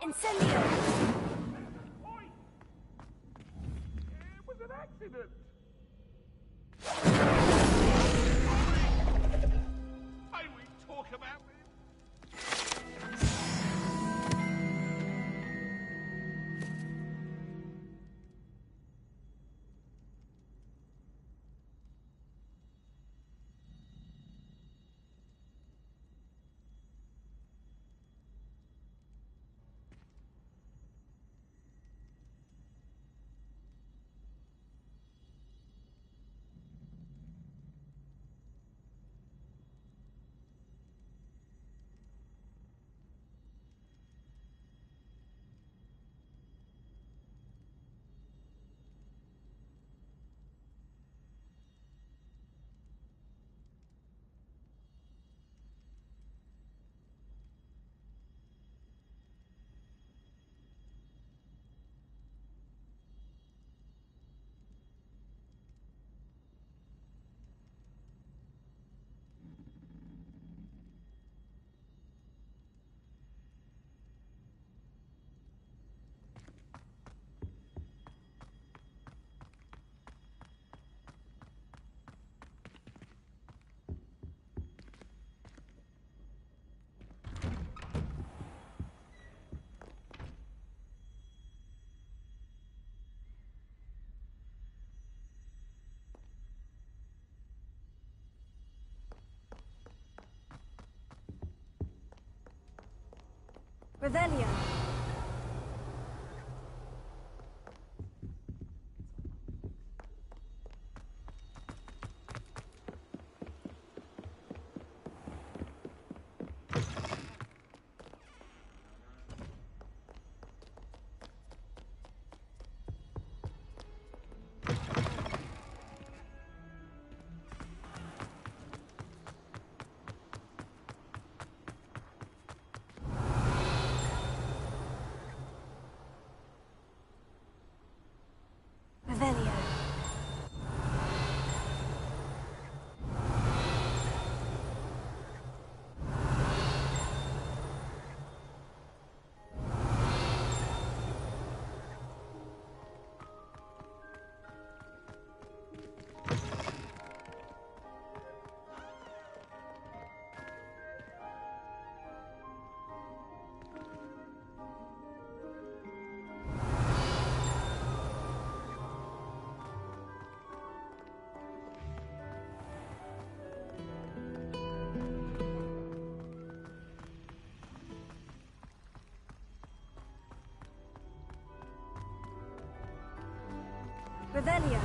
Incendio! It was an accident. I will talk about it. Revelio. Revelio. Revelio.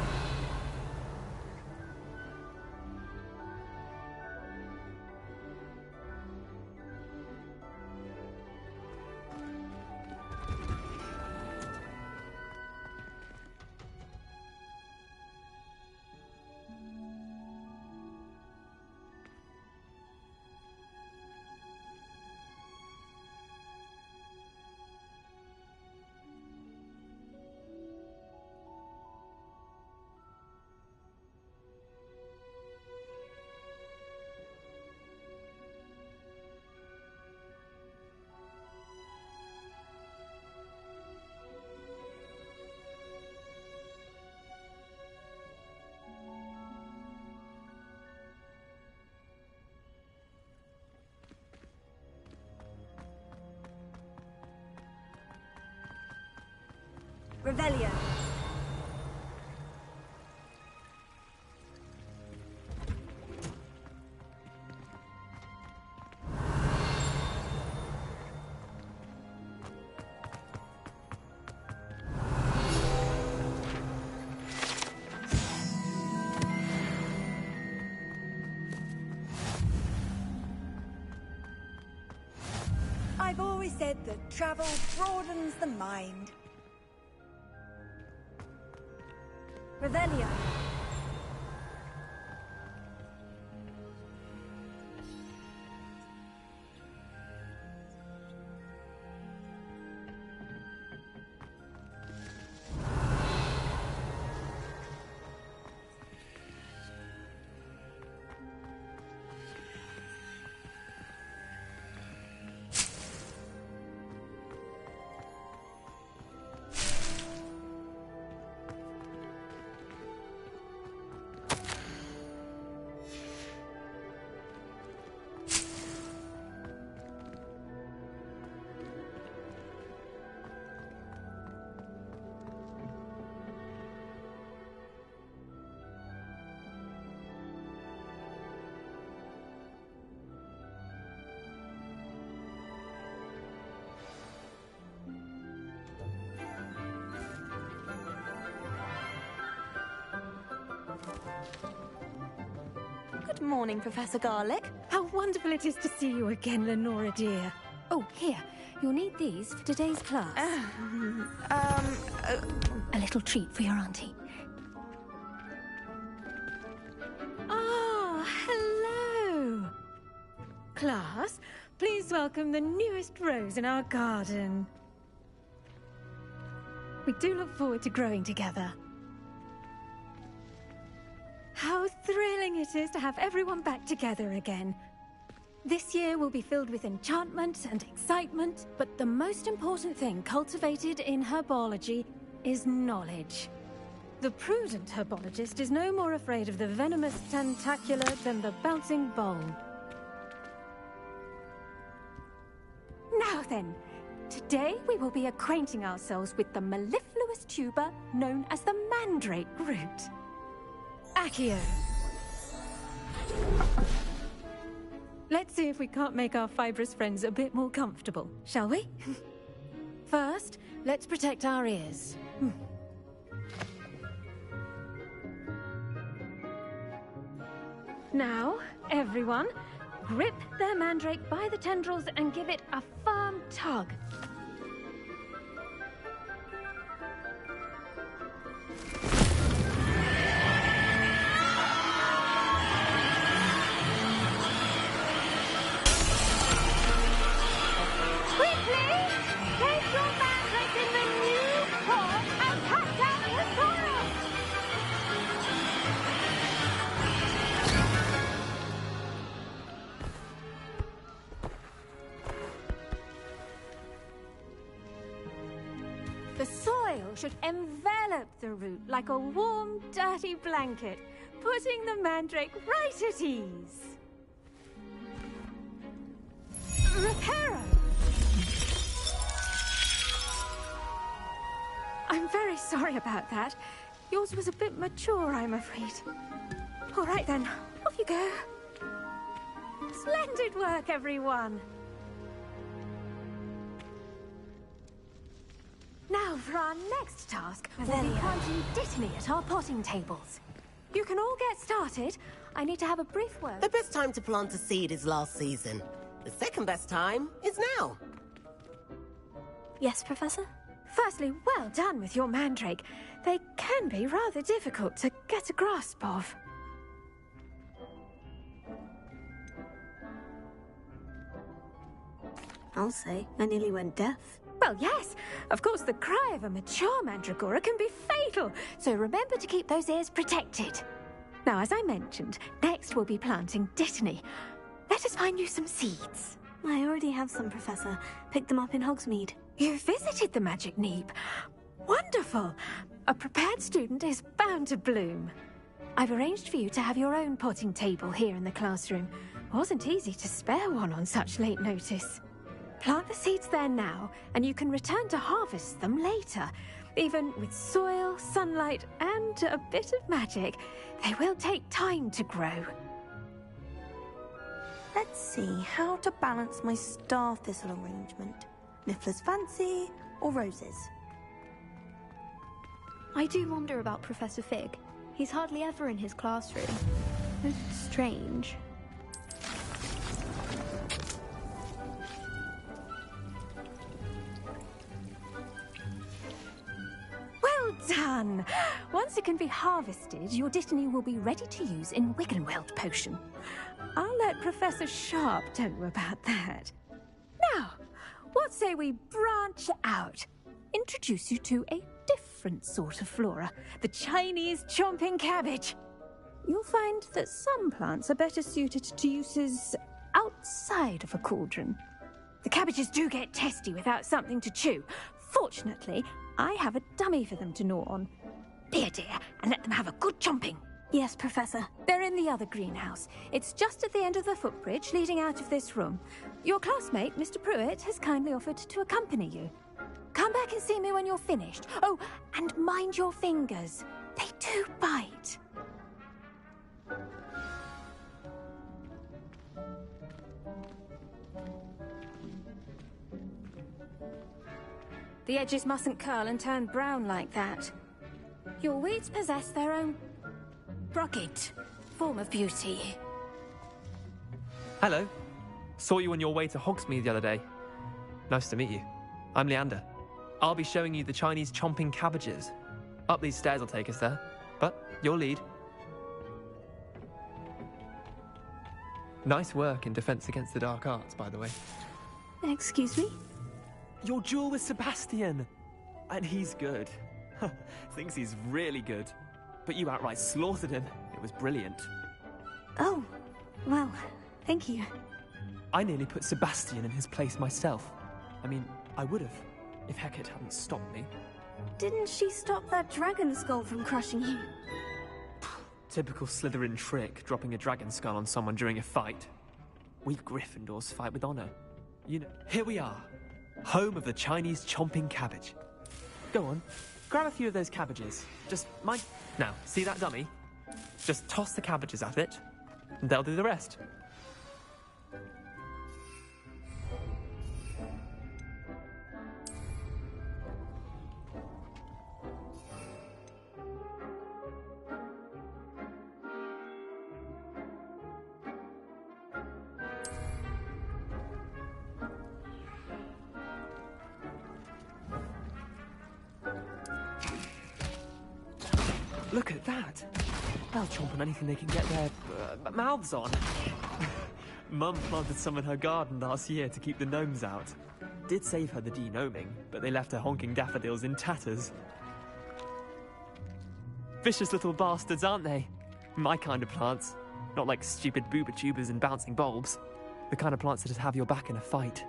Revelio. I've always said that travel broadens the mind. Revelio. Good morning, Professor Garlick. How wonderful it is to see you again, Lenora dear. Oh, here. You'll need these for today's class. A little treat for your auntie. Oh, hello. Class, please welcome the newest rose in our garden. We do look forward to growing together. How thrilling it is to have everyone back together again. This year will be filled with enchantment and excitement, but the most important thing cultivated in herbology is knowledge. The prudent herbologist is no more afraid of the venomous tentacula than the bouncing bowl. Now then, today we will be acquainting ourselves with the mellifluous tuber known as the mandrake root. Accio. Let's see if we can't make our fibrous friends a bit more comfortable, shall we? First, let's protect our ears. Now, everyone, grip their mandrake by the tendrils and give it a firm tug. The soil should envelop the root like a warm, dirty blanket, putting the mandrake right at ease. Reparo! I'm very sorry about that. Yours was a bit mature, I'm afraid. All right then, off you go. Splendid work, everyone. Now for our next task, we'll be planting dittany at our potting tables. You can all get started. I need to have a brief word. The best time to plant a seed is last season. The second best time is now. Yes, Professor? Firstly, well done with your mandrake. They can be rather difficult to get a grasp of. I'll say, I nearly went deaf. Well, yes. Of course, the cry of a mature mandragora can be fatal, so remember to keep those ears protected. Now, as I mentioned, next we'll be planting dittany. Let us find you some seeds. I already have some, Professor. Picked them up in Hogsmeade. You visited the Magic Neep. Wonderful. A prepared student is bound to bloom. I've arranged for you to have your own potting table here in the classroom. Wasn't easy to spare one on such late notice. Plant the seeds there now, and you can return to harvest them later. Even with soil, sunlight, and a bit of magic, they will take time to grow. Let's see how to balance my star thistle arrangement. Niffler's fancy or roses? I do wonder about Professor Fig. He's hardly ever in his classroom. It's strange. Well done! Once it can be harvested, your Dittany will be ready to use in Wiggenweld potion. I'll let Professor Sharp tell you about that. Now, what say we branch out? Introduce you to a different sort of flora, the Chinese chomping cabbage. You'll find that some plants are better suited to uses outside of a cauldron. The cabbages do get testy without something to chew. Fortunately, I have a dummy for them to gnaw on. Be a dear and let them have a good chomping. Yes, Professor. They're in the other greenhouse. It's just at the end of the footbridge leading out of this room. Your classmate, Mr. Pruitt, has kindly offered to accompany you. Come back and see me when you're finished. Oh, and mind your fingers. They do bite. The edges mustn't curl and turn brown like that. Your weeds possess their own rugged form of beauty. Hello. Saw you on your way to Hogsmeade the other day. Nice to meet you. I'm Leander. I'll be showing you the Chinese chomping cabbages. Up these stairs will take us there, but you'll lead. Nice work in Defense Against the Dark Arts, by the way. Excuse me? Your duel with Sebastian! And he's good. Thinks he's really good. But you outright slaughtered him. It was brilliant. Oh, well, thank you. I nearly put Sebastian in his place myself. I mean, I would have, if Hecate hadn't stopped me. Didn't she stop that dragon skull from crushing you? Typical Slytherin trick, dropping a dragon skull on someone during a fight. We Gryffindors fight with honor. You know, here we are. Home of the Chinese chomping cabbage. Go on, grab a few of those cabbages. Just mind... Now, see that dummy? Just toss the cabbages at it, and they'll do the rest. Look at that! They'll chomp on anything they can get their mouths on. Mum planted some in her garden last year to keep the gnomes out. Did save her the de-gnoming, but they left her honking daffodils in tatters. Vicious little bastards, aren't they? My kind of plants. Not like stupid booba tubers and bouncing bulbs. The kind of plants that just have your back in a fight.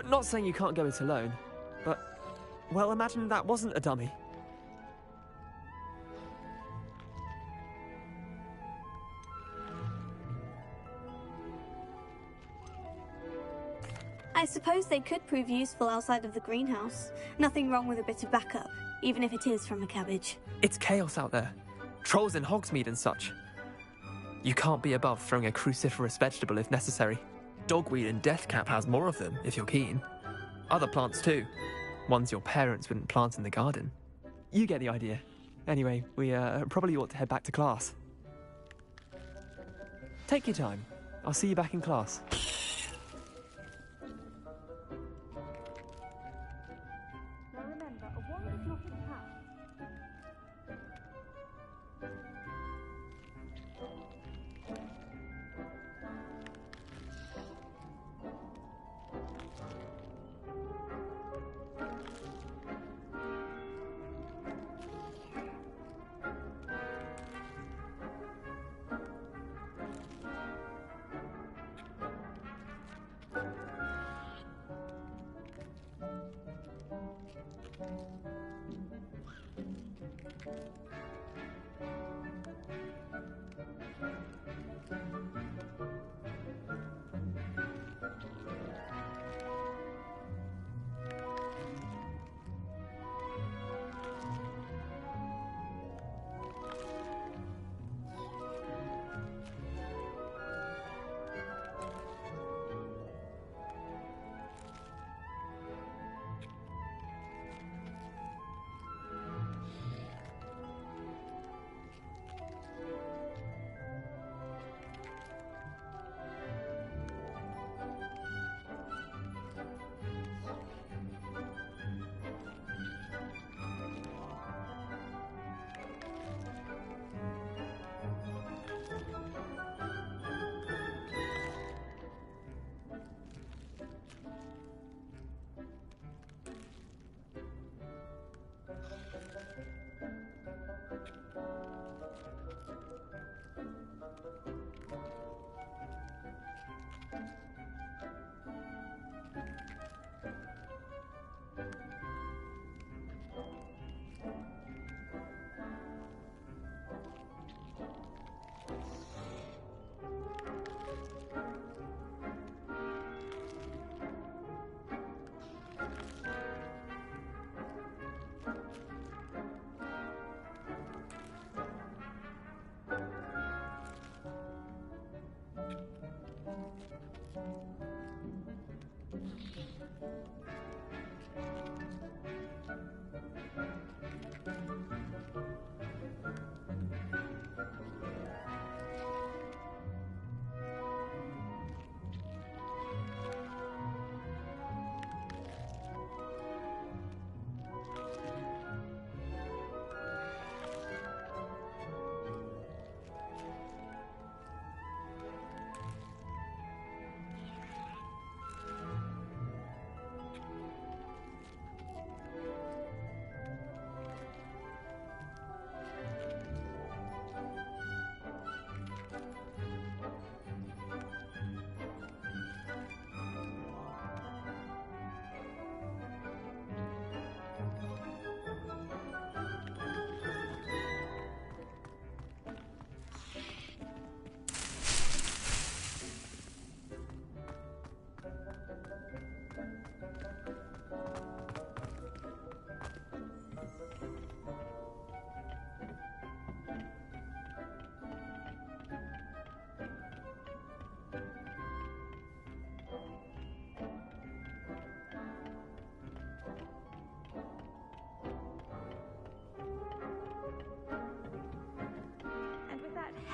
Not saying you can't go it alone, but... Well, imagine that wasn't a dummy. I suppose they could prove useful outside of the greenhouse. Nothing wrong with a bit of backup, even if it is from a cabbage. It's chaos out there. Trolls in Hogsmeade and such. You can't be above throwing a cruciferous vegetable if necessary. Dogweed and deathcap has more of them, if you're keen. Other plants too. Ones your parents wouldn't plant in the garden. You get the idea. Anyway, we probably ought to head back to class. Take your time. I'll see you back in class.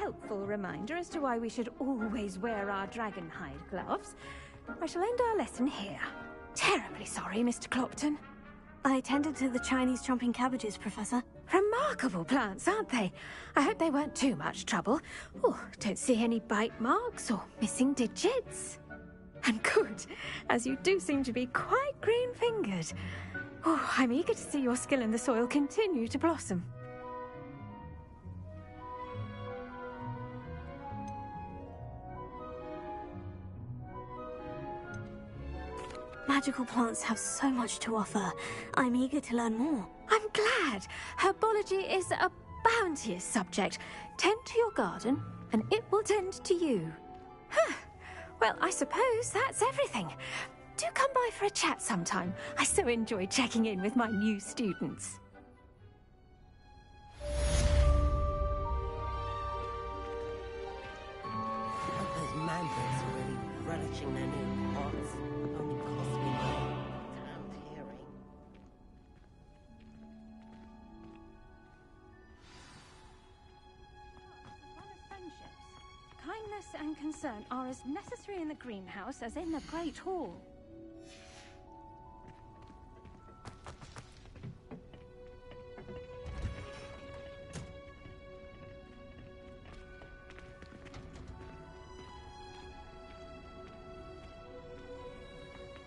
helpful reminder as to why we should always wear our dragonhide gloves, I shall end our lesson here. Terribly sorry, Mr. Clopton. I tended to the Chinese chomping cabbages, Professor. Remarkable plants, aren't they? I hope they weren't too much trouble. Oh, don't see any bite marks or missing digits. And good, as you do seem to be quite green-fingered. Oh, I'm eager to see your skill in the soil continue to blossom. Magical plants have so much to offer. I'm eager to learn more. I'm glad. Herbology is a bounteous subject. Tend to your garden, and it will tend to you. Huh. Well, I suppose that's everything. Do come by for a chat sometime. I so enjoy checking in with my new students. Those mandrake are really relishing their new pots. Only cost me my damned hearing. Kindness and concern are as necessary in the greenhouse as in the Great Hall.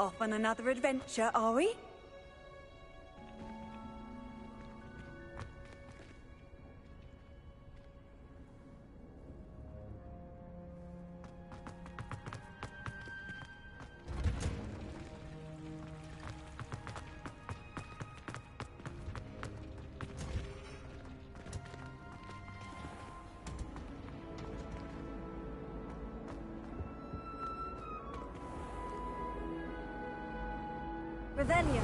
Off on another adventure, are we? Revelio.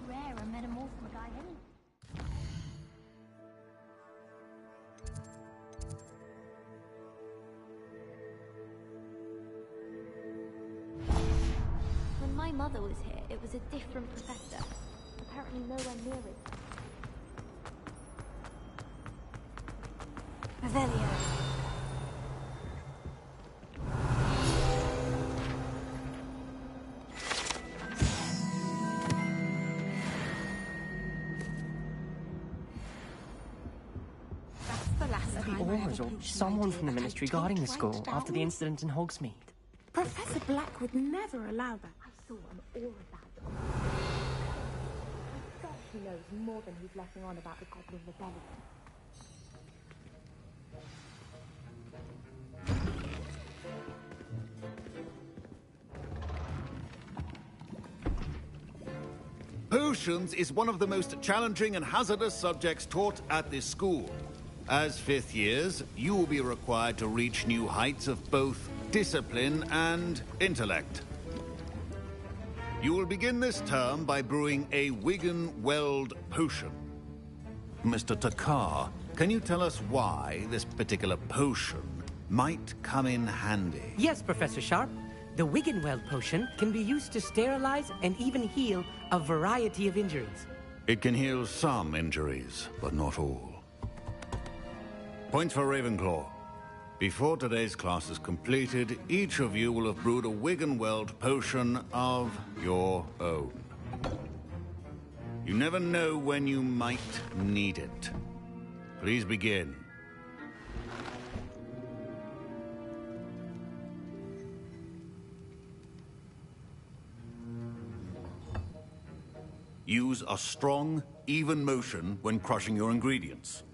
Rare a metamorph guy any. When my mother was here, it was a different professor. Apparently nowhere near it. Revelio. the last Maybe time I had Oars a or potion someone idea from the that I Ministry totally guarding the school wiped after the out? incident in Hogsmeade. Professor Black would never allow that. I saw an aura badge on God, he knows more than he's letting on about the Goblin Rebellion. Potions is one of the most challenging and hazardous subjects taught at this school. As fifth years, you will be required to reach new heights of both discipline and intellect. You will begin this term by brewing a Wigan-Weld potion. Mr. Takar, can you tell us why this particular potion might come in handy? Yes, Professor Sharp. The Wiggenweld potion can be used to sterilize and even heal a variety of injuries. It can heal some injuries, but not all. Points for Ravenclaw. Before today's class is completed, each of you will have brewed a Wiggenweld potion of your own. You never know when you might need it. Please begin. Use a strong, even motion when crushing your ingredients.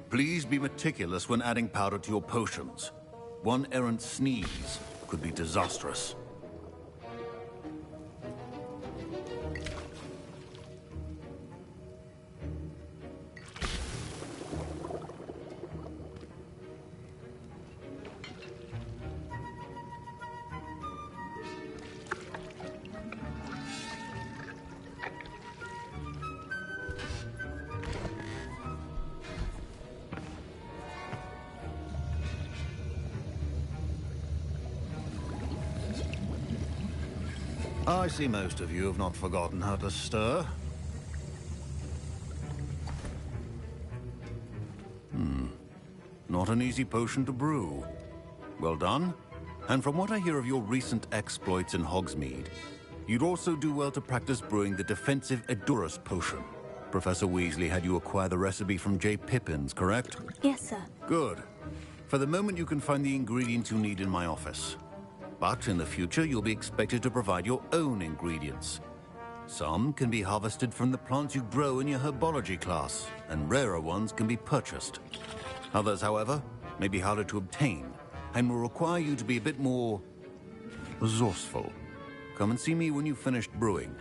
Please be meticulous when adding powder to your potions. One errant sneeze could be disastrous. I see most of you have not forgotten how to stir. Not an easy potion to brew. Well done. And from what I hear of your recent exploits in Hogsmeade, you'd also do well to practice brewing the defensive Edurus potion. Professor Weasley had you acquire the recipe from J. Pippins, correct? Yes, sir. Good. For the moment, you can find the ingredients you need in my office. But in the future, you'll be expected to provide your own ingredients. Some can be harvested from the plants you grow in your herbology class, and rarer ones can be purchased. Others, however, may be harder to obtain, and will require you to be a bit more resourceful. Come and see me when you've finished brewing,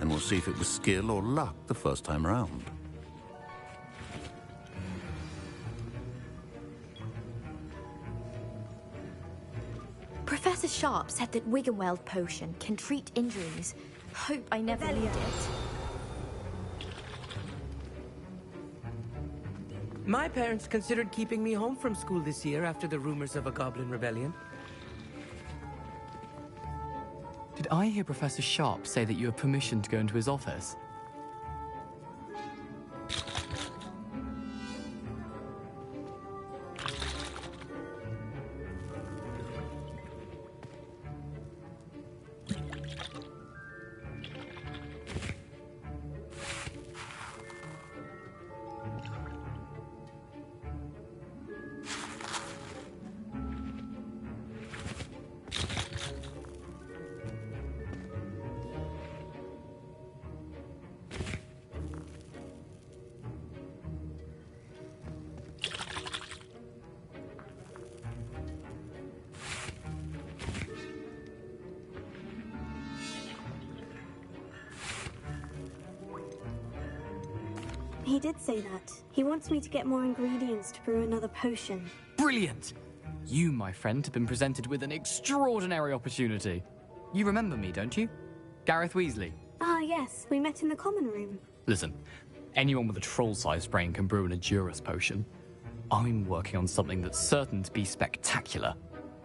and we'll see if it was skill or luck the first time round. Professor Sharp said that Wiggenweld potion can treat injuries. Hope I never need it. My parents considered keeping me home from school this year after the rumors of a Goblin Rebellion. Did I hear Professor Sharp say that you have permission to go into his office? He did say that. He wants me to get more ingredients to brew another potion. Brilliant! You, my friend, have been presented with an extraordinary opportunity. You remember me, don't you? Gareth Weasley. Ah, yes. We met in the common room. Listen, anyone with a troll-sized brain can brew an Edurus potion. I'm working on something that's certain to be spectacular.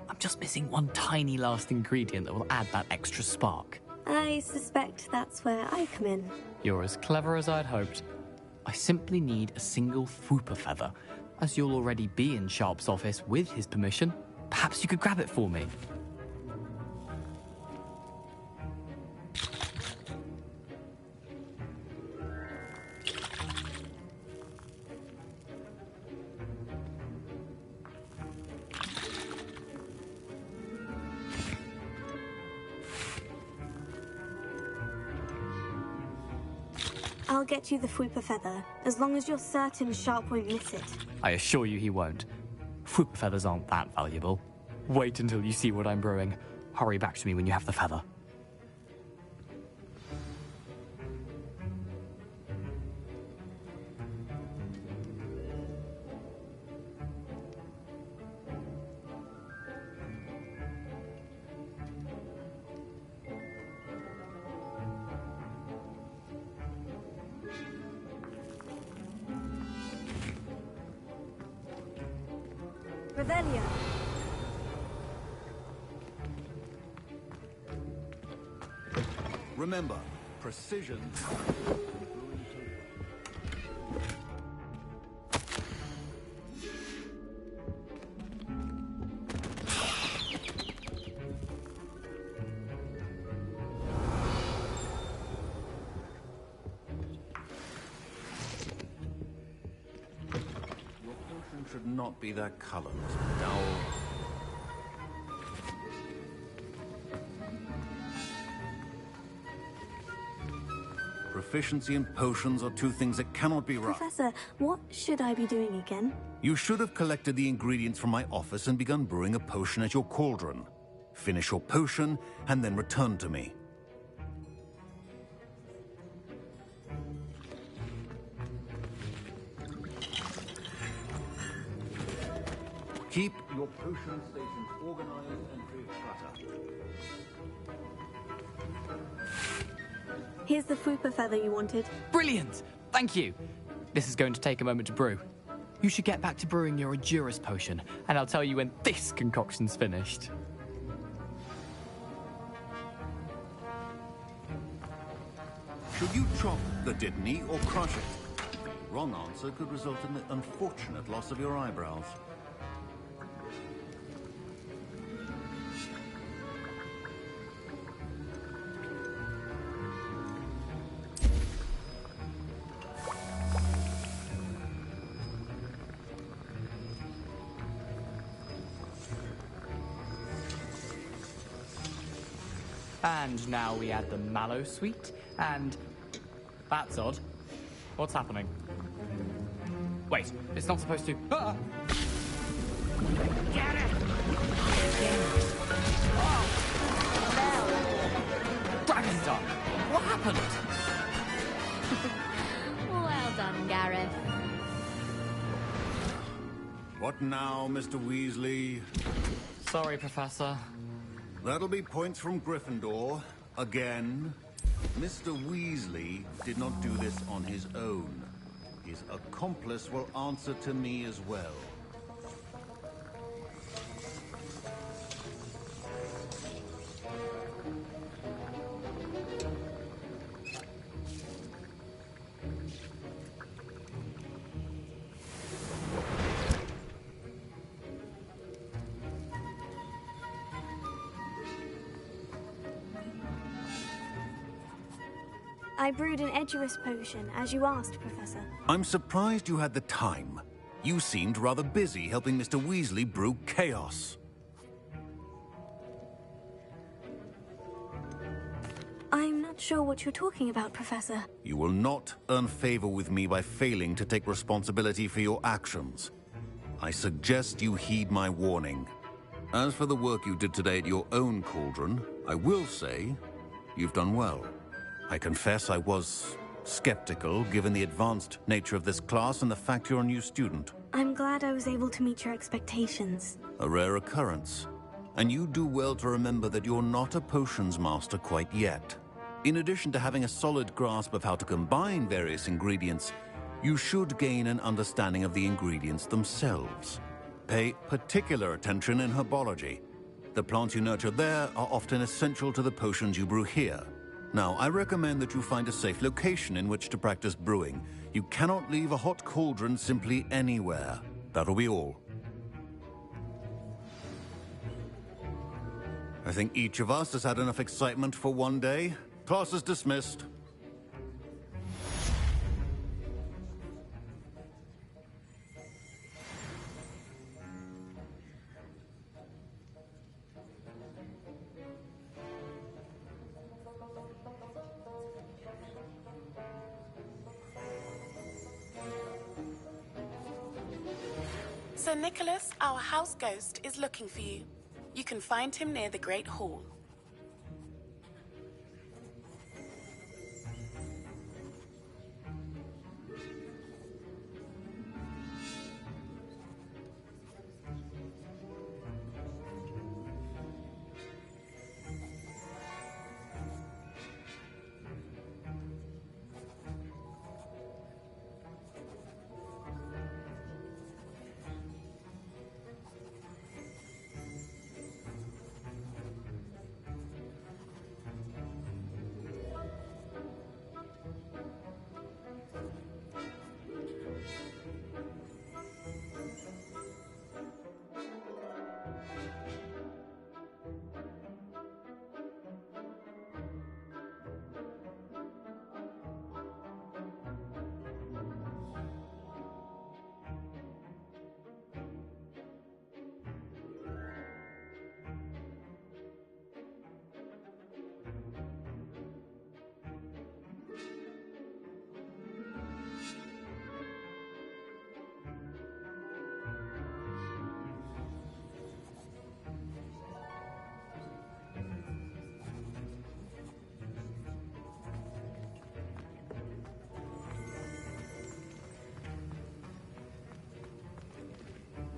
I'm just missing one tiny last ingredient that will add that extra spark. I suspect that's where I come in. You're as clever as I'd hoped. I simply need a single Fooper feather. As you'll already be in Sharp's office with his permission, perhaps you could grab it for me. I'll get you the Fwooper feather, as long as you're certain Sharp won't miss it. I assure you he won't. Fwooper feathers aren't that valuable. Wait until you see what I'm brewing. Hurry back to me when you have the feather. Revelio. Remember, precision. Your potion should not be that color, Mr. Dowell. Proficiency and potions are two things that cannot be right. Professor, what should I be doing again? You should have collected the ingredients from my office and begun brewing a potion at your cauldron. Finish your potion and then return to me. Keep your potion stations organized and free of clutter. Here's the Fwooper feather you wanted. Brilliant! Thank you! This is going to take a moment to brew. You should get back to brewing your Adurus potion, and I'll tell you when this concoction's finished. Should you chop the Dittany or crush it? Wrong answer could result in the unfortunate loss of your eyebrows. And now we add the mallow sweet, and... That's odd. What's happening? Wait, it's not supposed to... Ah! Get it! Oh! Dragonstar! What happened? Well done, Gareth. What now, Mr. Weasley? Sorry, Professor. That'll be points from Gryffindor. Again. Mr. Weasley did not do this on his own. His accomplice will answer to me as well. I brewed an Edurus potion, as you asked, Professor. I'm surprised you had the time. You seemed rather busy helping Mr. Weasley brew chaos. I'm not sure what you're talking about, Professor. You will not earn favor with me by failing to take responsibility for your actions. I suggest you heed my warning. As for the work you did today at your own cauldron, I will say you've done well. I confess I was skeptical, given the advanced nature of this class and the fact you're a new student. I'm glad I was able to meet your expectations. A rare occurrence. And you do well to remember that you're not a potions master quite yet. In addition to having a solid grasp of how to combine various ingredients, you should gain an understanding of the ingredients themselves. Pay particular attention in herbology. The plants you nurture there are often essential to the potions you brew here. Now, I recommend that you find a safe location in which to practice brewing. You cannot leave a hot cauldron simply anywhere. That'll be all. I think each of us has had enough excitement for one day. Class is dismissed. Sir Nicholas, our house ghost, is looking for you. You can find him near the Great Hall.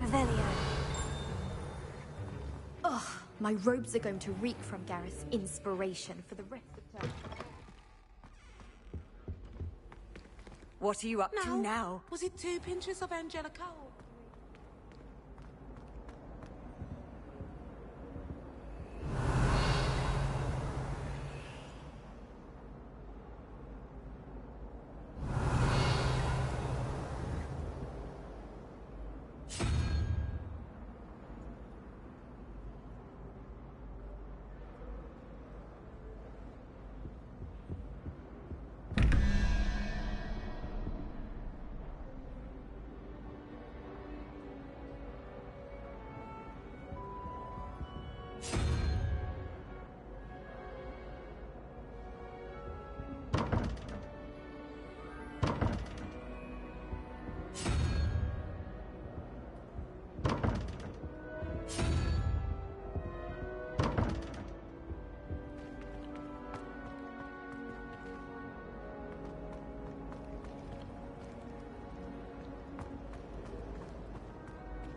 Revelio. Ugh, my robes are going to reek from Gareth's inspiration for the rest of time. What are you up to now? Was it 2 pinches of Angelica?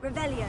Revelio.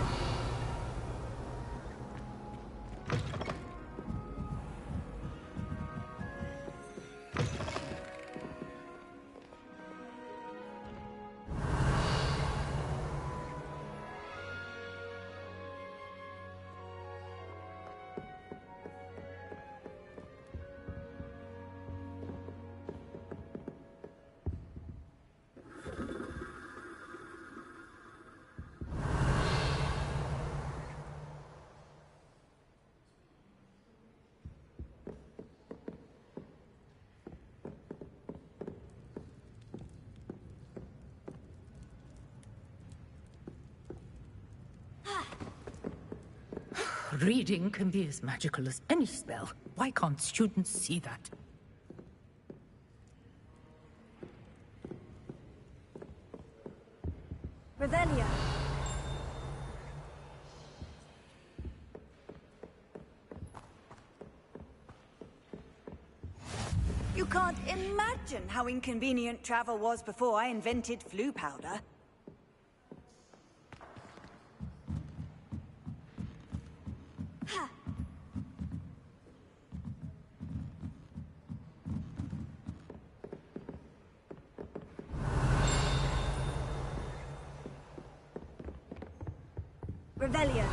Reading can be as magical as any spell. Why can't students see that? Revelio. You can't imagine how inconvenient travel was before I invented flu powder. Revelio.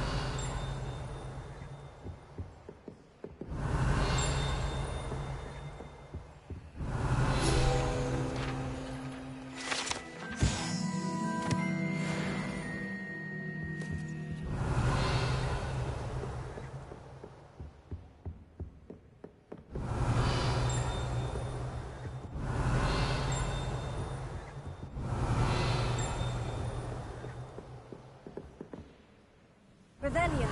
Revelio.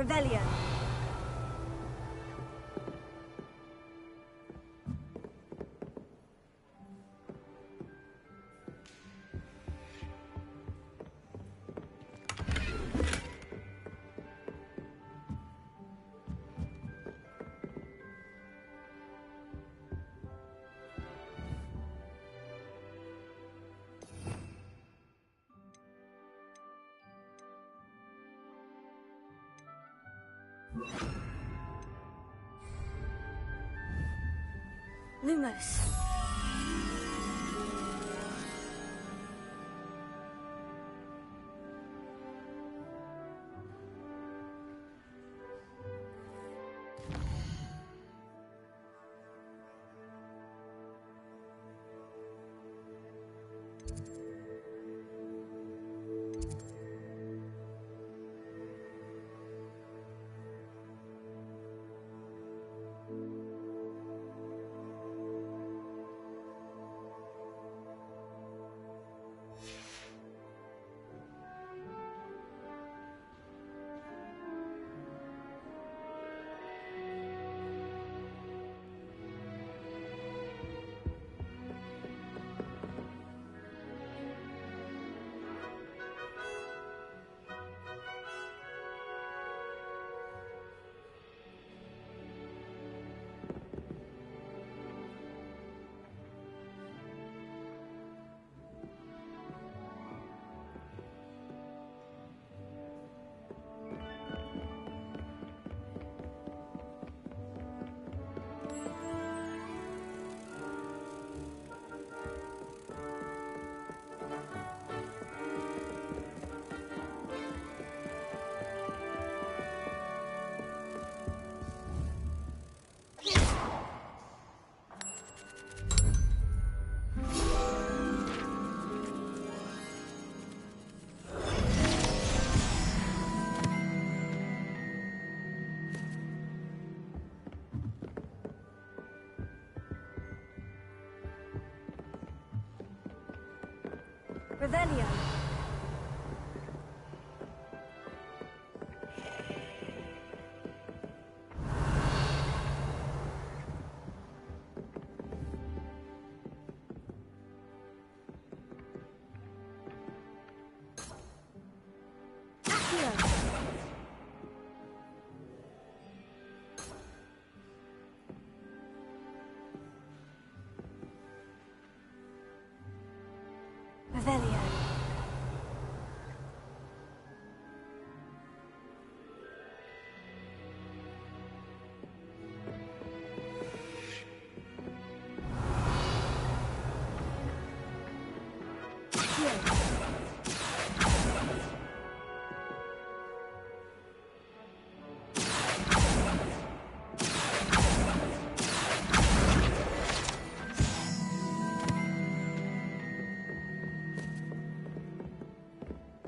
Revelio. Lumos. Revelio. Revelio.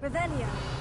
Revelio.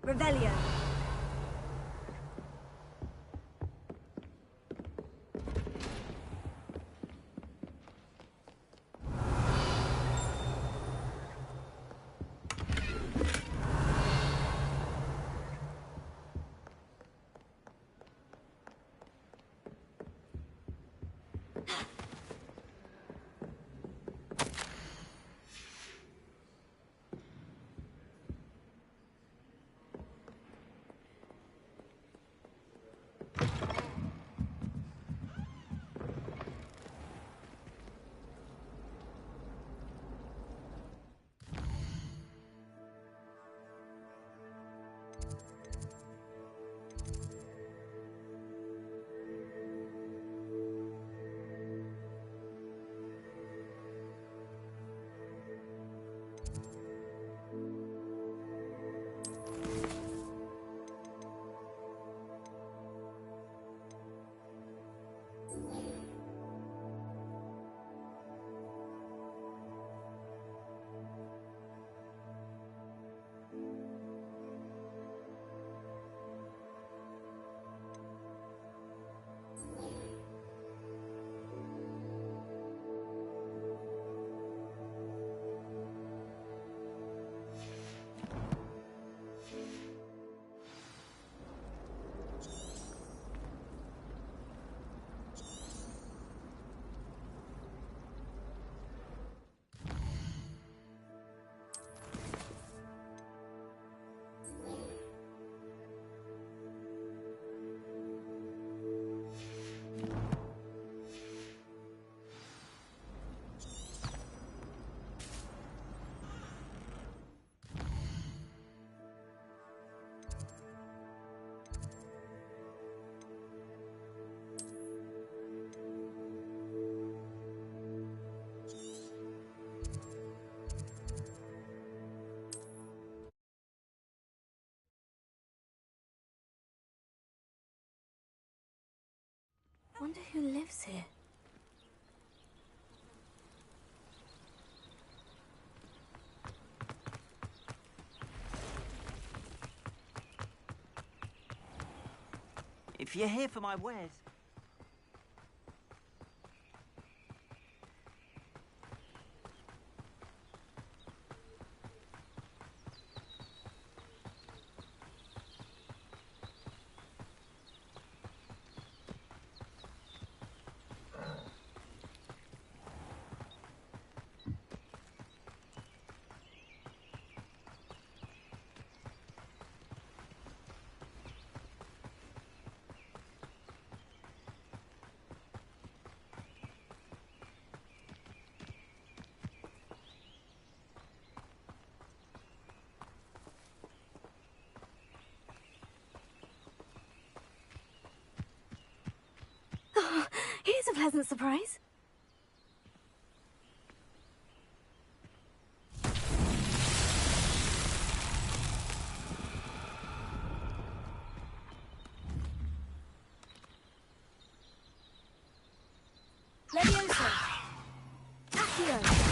Revelio. wonder who lives here. If you're here for my wares... Oh, here's a pleasant surprise. Leviosa! Accio!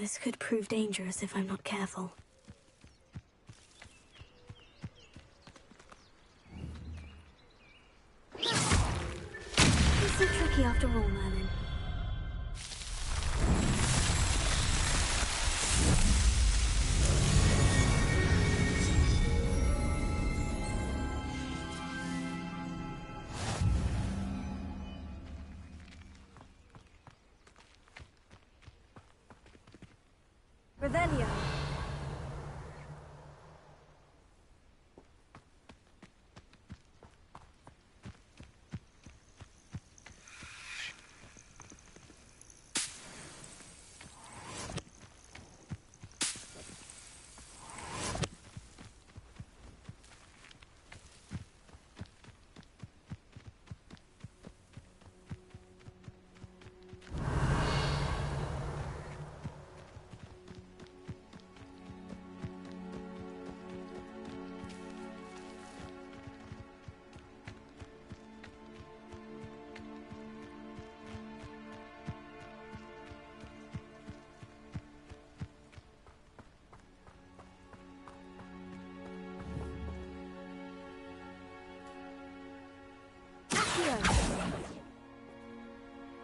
This could prove dangerous if I'm not careful. It's so tricky after all, Merlin. Revelio.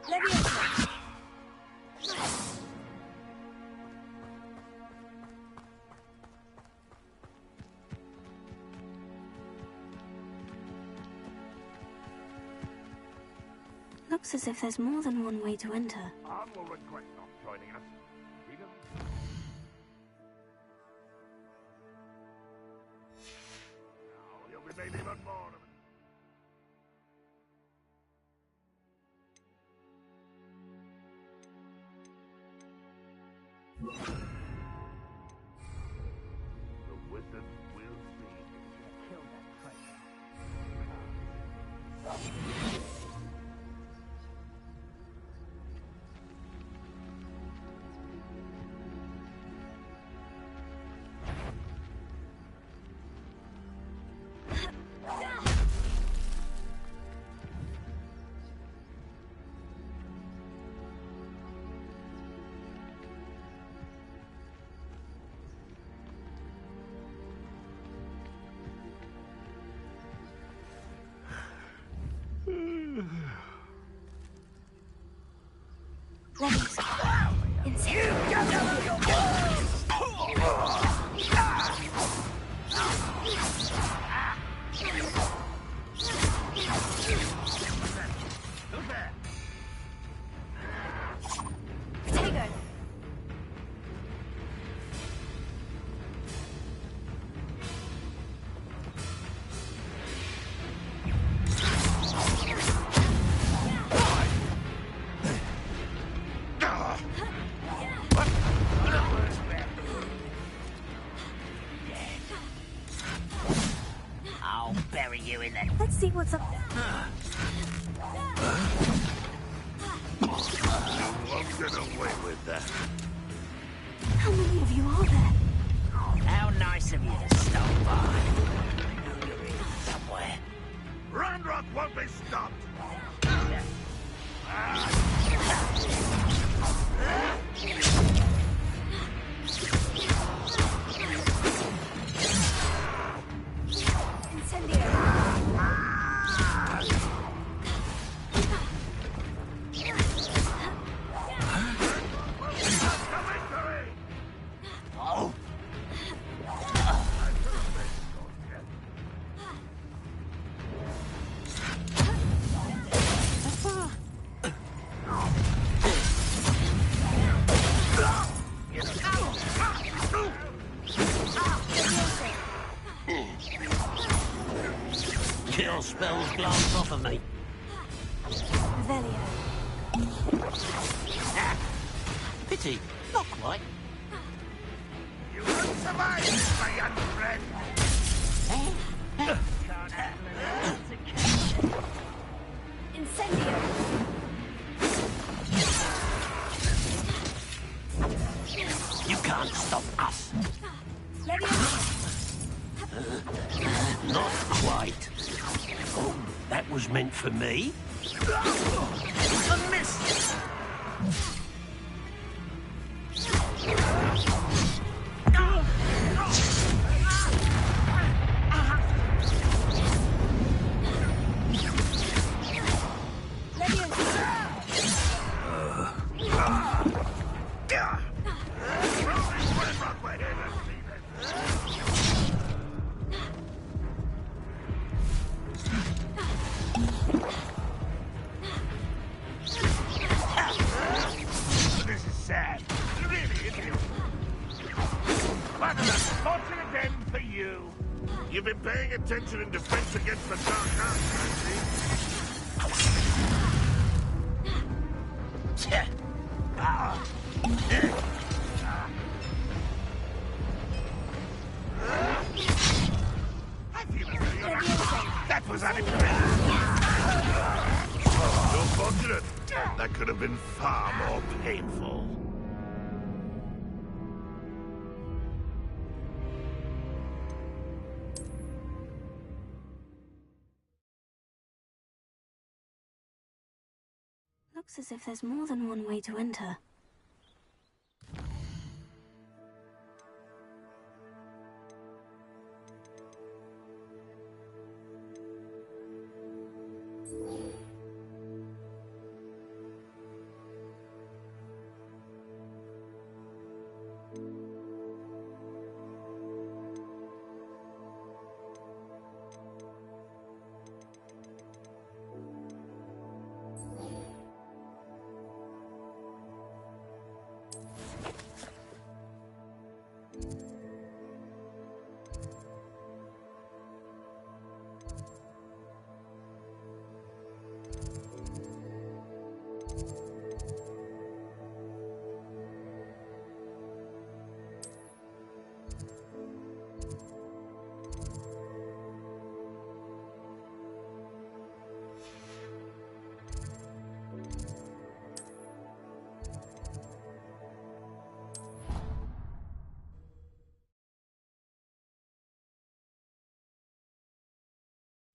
Leviosa. Looks as if there's more than one way to enter. Arn will regret not joining us. Freedom? Now you'll be made even more of it. The wizard will see. Kill that traitor. Leviosa. Insane. I'll bury you in that. Let's see what's up there. I'm gonna away with that. How many of you are there? How nice of you to stop by. I know you're here somewhere. Roundrock won't be stopped. Kill spells blast off of me. Velio. Pity, not quite. You won't survive this, my young friend. Incendio. You can't stop us. Not quite. Oh, that was meant for me. A miss. This is sad. Really, it is. But an unfortunate end for you. You've been paying attention in defense against the dark arts, I see. I feel as though that was unimpressive. You're fortunate. That could have been far more painful. Looks as if there's more than one way to enter.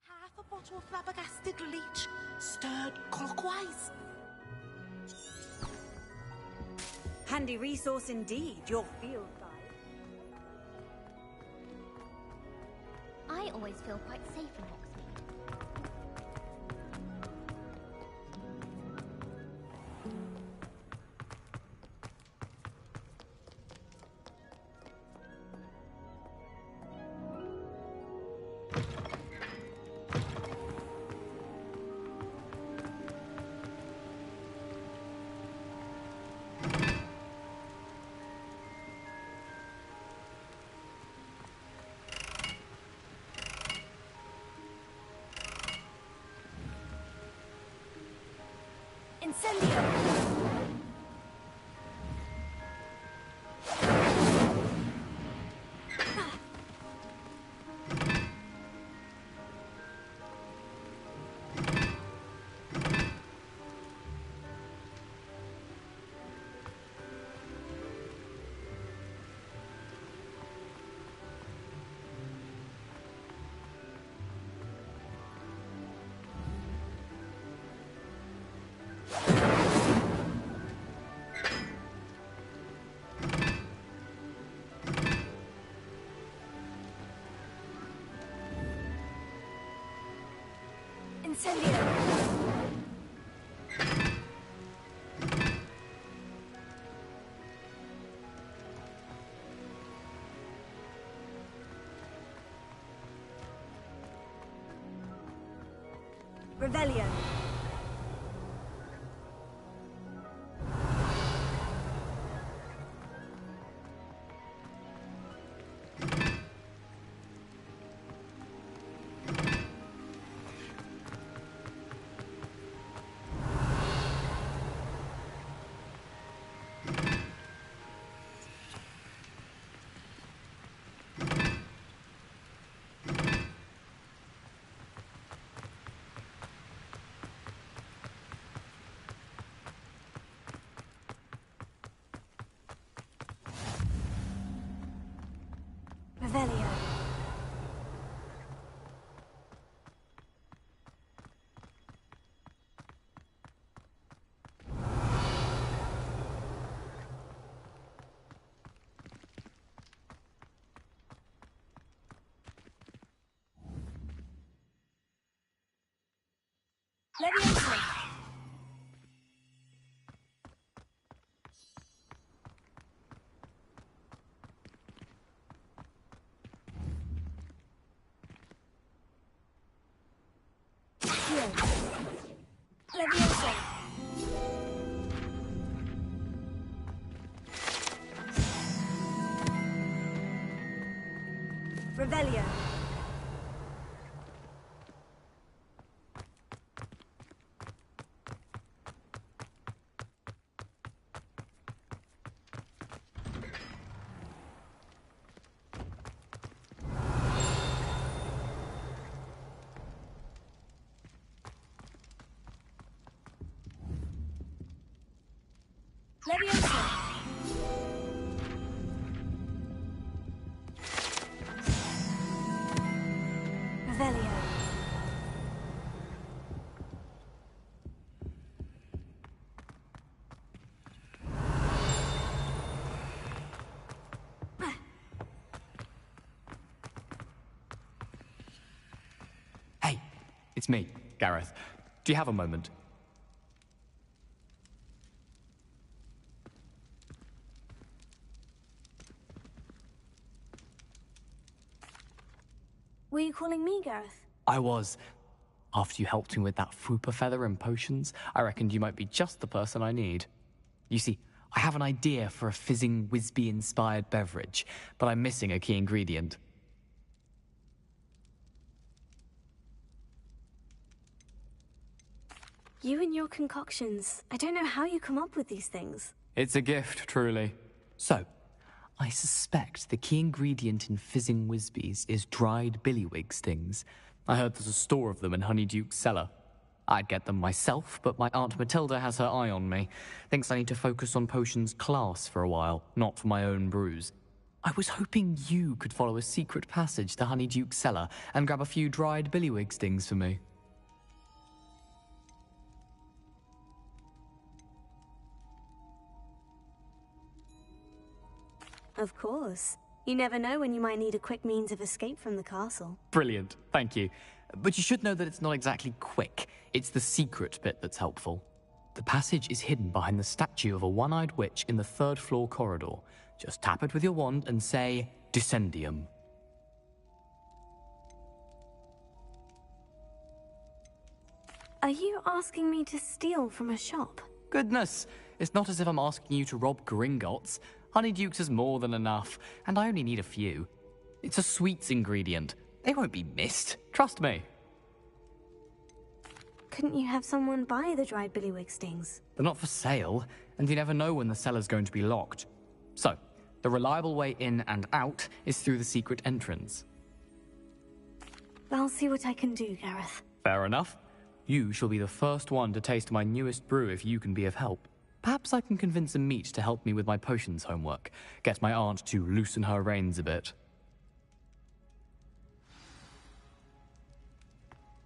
Half a bottle of flabbergasted leech, stirred clockwise. Handy resource indeed, your field guide. I always feel quite safe in Hogsmeade. Incendio! Revelio. Revelio. Leviosa. Leviosa. Revelio. Leviosa. Revelio. Hey, it's me, Gareth. Do you have a moment? Were you calling me, Gareth? I was. After you helped me with that Fupa feather and potions, I reckoned you might be just the person I need. You see, I have an idea for a fizzing Whizbee-inspired beverage, but I'm missing a key ingredient. You and your concoctions. I don't know how you come up with these things. It's a gift, truly. So, I suspect the key ingredient in fizzing Whizbees is dried billywig stings. I heard there's a store of them in Honeyduke's cellar. I'd get them myself, but my Aunt Matilda has her eye on me. Thinks I need to focus on potions class for a while, not for my own brews. I was hoping you could follow a secret passage to Honeyduke's cellar and grab a few dried billywig stings for me. Of course. You never know when you might need a quick means of escape from the castle. Brilliant, thank you. But you should know that it's not exactly quick. It's the secret bit that's helpful. The passage is hidden behind the statue of a one-eyed witch in the third-floor corridor. Just tap it with your wand and say, Descendium. Are you asking me to steal from a shop? Goodness, it's not as if I'm asking you to rob Gringotts. Honeydukes is more than enough, and I only need a few. It's a sweets ingredient. They won't be missed. Trust me. Couldn't you have someone buy the dried billywig stings? They're not for sale, and you never know when the cellar's going to be locked. So, the reliable way in and out is through the secret entrance. I'll see what I can do, Gareth. Fair enough. You shall be the first one to taste my newest brew if you can be of help. Perhaps I can convince a meat to help me with my potions homework. Get my aunt to loosen her reins a bit.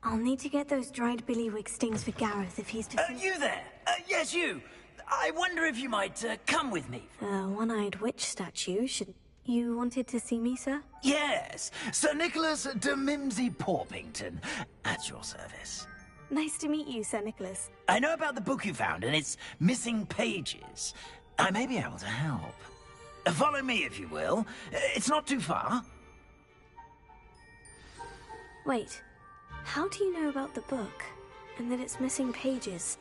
I'll need to get those dried billywig stings for Gareth if he's to... You there? Yes, you. I wonder if you might come with me. The one-eyed witch statue should... You wanted to see me, sir? Yes, Sir Nicholas de Mimsy Porpington, at your service. Nice to meet you, Sir Nicholas. I know about the book you found and its missing pages. I may be able to help. Follow me, if you will. It's not too far. Wait, how do you know about the book and that it's missing pages?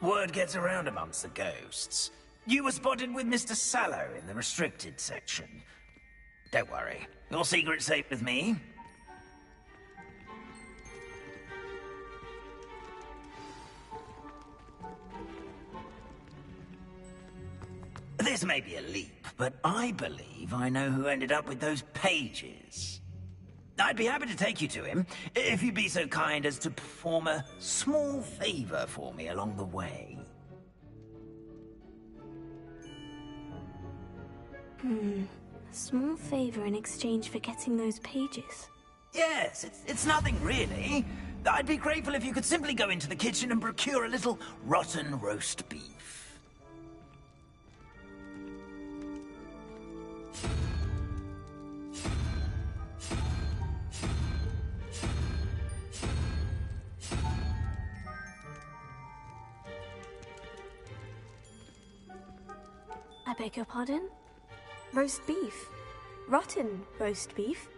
Word gets around amongst the ghosts. You were spotted with Mr. Sallow in the restricted section. Don't worry, your secret's safe with me. This may be a leap, but I believe I know who ended up with those pages. I'd be happy to take you to him, if you'd be so kind as to perform a small favor for me along the way. A small favor in exchange for getting those pages. Yes, it's nothing really. I'd be grateful if you could simply go into the kitchen and procure a little rotten roast beef. I beg your pardon? Roast beef? Rotten roast beef?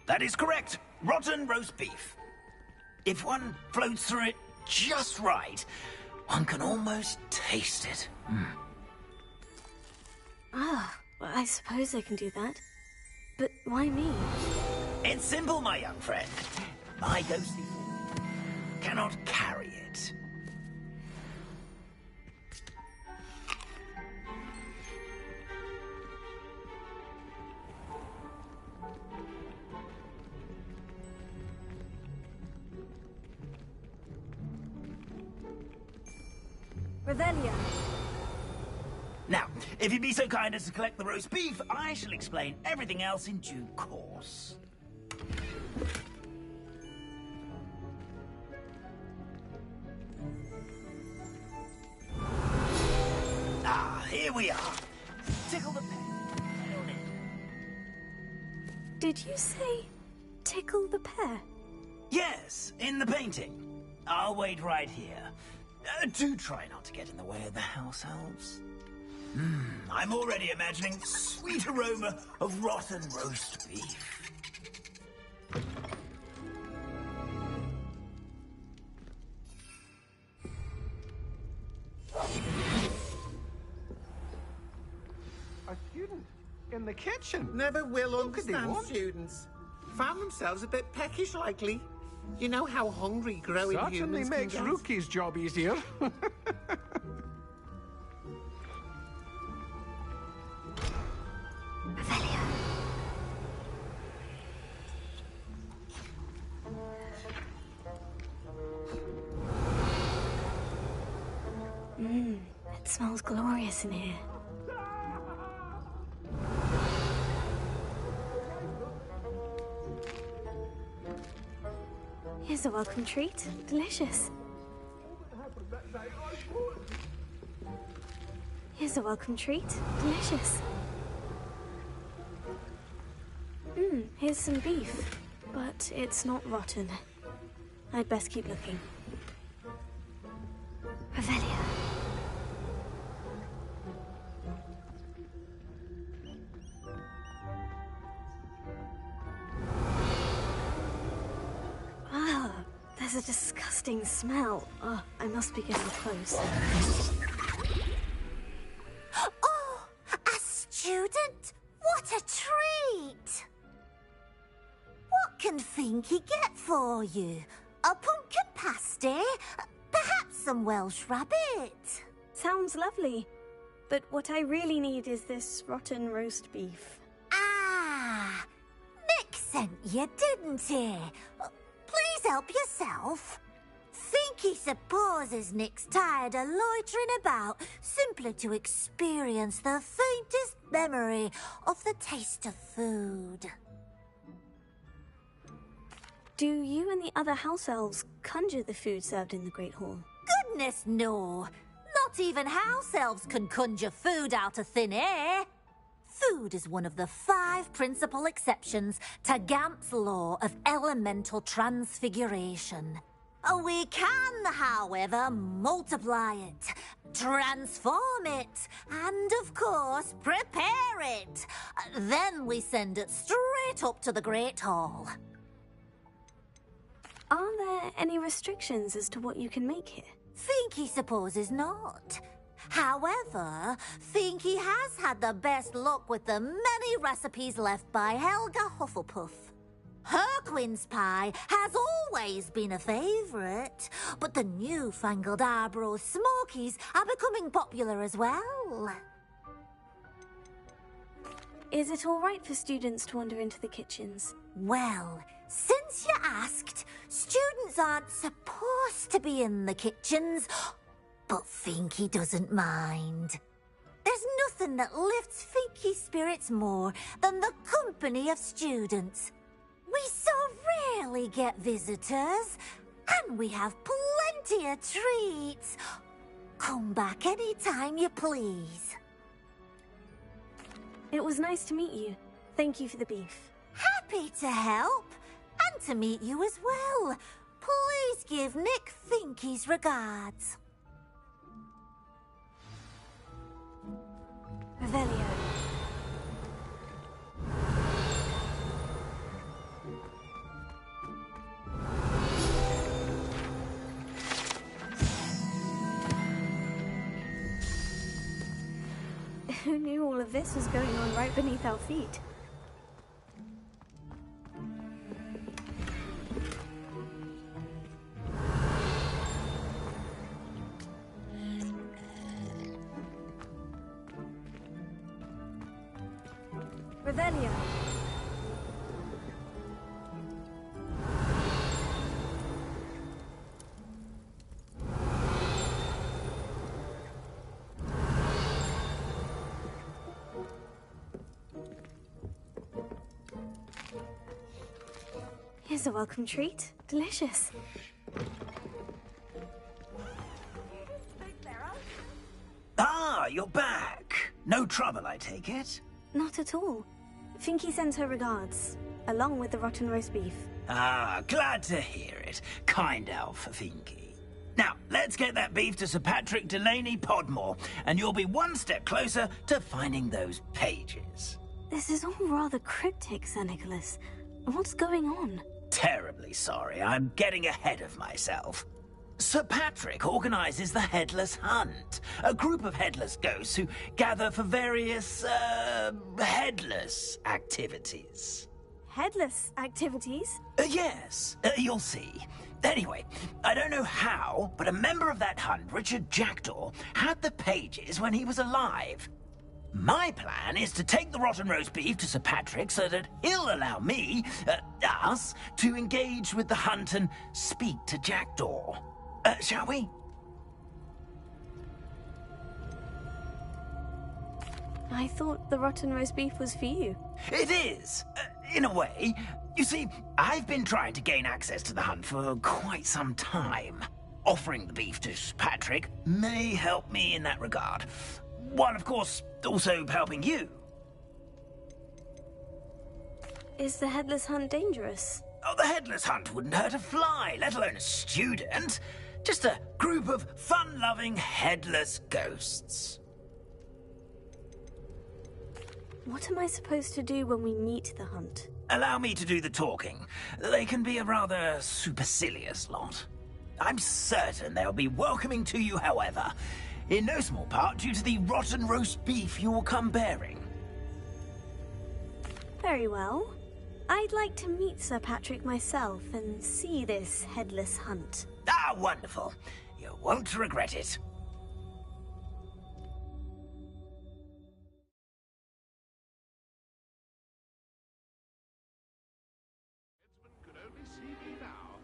That is correct. Rotten roast beef. If one floats through it just right, one can almost taste it. Ah, well, I suppose I can do that. But why me? It's simple, my young friend. My ghostly form cannot carry it. Revelia. Now, if you'd be so kind as to collect the roast beef, I shall explain everything else in due course. Ah, here we are. Tickle the pear. Did you say tickle the pear? Yes, in the painting. I'll wait right here. Do try not to get in the way of the house elves. I'm already imagining the sweet aroma of rotten roast beef. A student in the kitchen. Never will What could they understand want? students. Found themselves a bit peckish, likely. You know how hungry growing Certainly humans makes can get. Rookie's job easier. It smells glorious in here. Here's a welcome treat. Delicious. Here's a welcome treat. Delicious. Here's some beef. But it's not rotten. I'd best keep looking. Revelia. There's a disgusting smell. Oh, I must be getting close. Oh, a student? What a treat! What can Finky get for you? A pumpkin pasty? Perhaps some Welsh rabbit? Sounds lovely. But what I really need is this rotten roast beef. Ah, Nick sent you, didn't he? Please help yourself. Finky supposes Nick's tired of loitering about simply to experience the faintest memory of the taste of food. Do you and the other house elves conjure the food served in the Great Hall? Goodness, no. Not even house elves can conjure food out of thin air. Food is one of the 5 principal exceptions to Gamp's law of elemental transfiguration. We can, however, multiply it, transform it, and, of course, prepare it. Then we send it straight up to the Great Hall. Are there any restrictions as to what you can make here? Finky supposes not. However, Finky has had the best luck with the many recipes left by Helga Hufflepuff. Her quince pie has always been a favourite, but the newfangled Arbroath Smokies are becoming popular as well. Is it all right for students to wander into the kitchens? Well, since you asked, students aren't supposed to be in the kitchens, but Finky doesn't mind. There's nothing that lifts Finky's spirits more than the company of students. We so rarely get visitors, and we have plenty of treats. Come back any time you please. It was nice to meet you. Thank you for the beef. Happy to help, and to meet you as well. Please give Nick Finky's regards. Revelio. Who knew all of this was going on right beneath our feet? Revelio. Here's a welcome treat. Delicious. Ah, you're back. No trouble, I take it? Not at all. Finky sends her regards, along with the rotten roast beef. Ah, glad to hear it. Kind elf, Finky. Now, let's get that beef to Sir Patrick Delaney Podmore, and you'll be one step closer to finding those pages. This is all rather cryptic, Sir Nicholas. What's going on? Terribly sorry, I'm getting ahead of myself. Sir Patrick organises the Headless Hunt, a group of headless ghosts who gather for various, headless activities. Headless activities? Yes, you'll see. Anyway, I don't know how, but a member of that hunt, Richard Jackdaw, had the pages when he was alive. My plan is to take the rotten roast beef to Sir Patrick so that he'll allow me, us, to engage with the hunt and speak to Jackdaw. Shall we? I thought the rotten roast beef was for you. It is, in a way. You see, I've been trying to gain access to the hunt for quite some time. Offering the beef to Sir Patrick may help me in that regard. While, of course, also helping you. Is the Headless Hunt dangerous? Oh, the Headless Hunt wouldn't hurt a fly, let alone a student. Just a group of fun-loving headless ghosts. What am I supposed to do when we meet the hunt? Allow me to do the talking. They can be a rather supercilious lot. I'm certain they'll be welcoming to you, however, in no small part due to the rotten roast beef you will come bearing. Very well. I'd like to meet Sir Patrick myself and see this Headless Hunt. Ah, wonderful. You won't regret it. Could only see me now.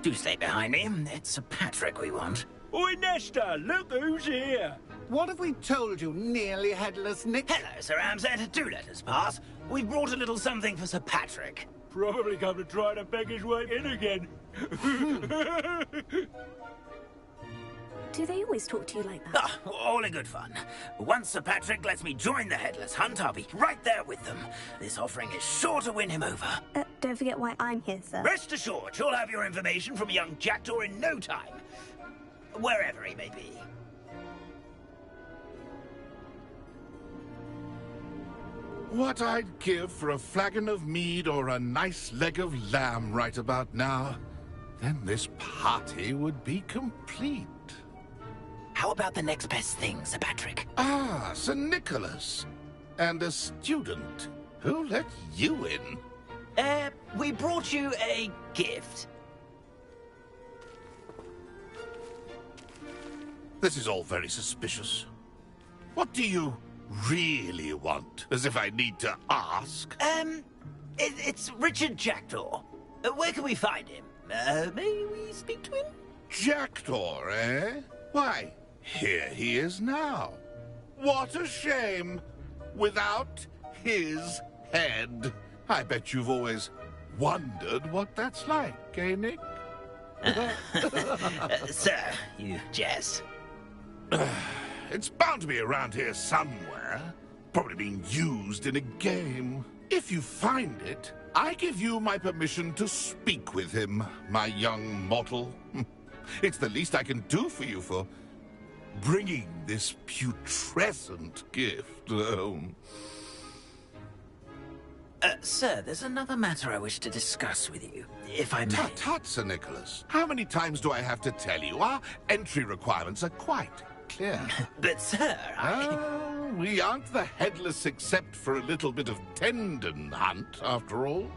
Do stay behind me. It's Sir Patrick we want. Oi, Nesta, look who's here. What have we told you, nearly headless Nick? Hello, Sir Ramsay. Do let us pass. We've brought a little something for Sir Patrick. Probably come to try to beg his way in again. Do they always talk to you like that? Ah, all in good fun. Once Sir Patrick lets me join the Headless Hunt, I'll be right there with them. This offering is sure to win him over. Don't forget why I'm here, sir. Rest assured, you'll have your information from a young jackdaw in no time. Wherever he may be. What I'd give for a flagon of mead or a nice leg of lamb right about now. Then this party would be complete. How about the next best thing, Sir Patrick? Ah, Sir Nicholas. And a student. Who let you in? We brought you a gift. This is all very suspicious. What do you really want? As if I need to ask. It's Richard Jackdaw. Where can we find him? May we speak to him? Jackdaw, eh? Why, here he is now. What a shame. Without his head. I bet you've always wondered what that's like, eh, Nick? Sir, you jest. It's bound to be around here somewhere. Probably being used in a game. If you find it, I give you my permission to speak with him, my young mortal. It's the least I can do for you for bringing this putrescent gift home. Sir, there's another matter I wish to discuss with you, if I may. Tut, tut, Sir Nicholas. How many times do I have to tell you? Our entry requirements are quite clear. But, sir, we aren't the Headless except for a little bit of tendon hunt, after all.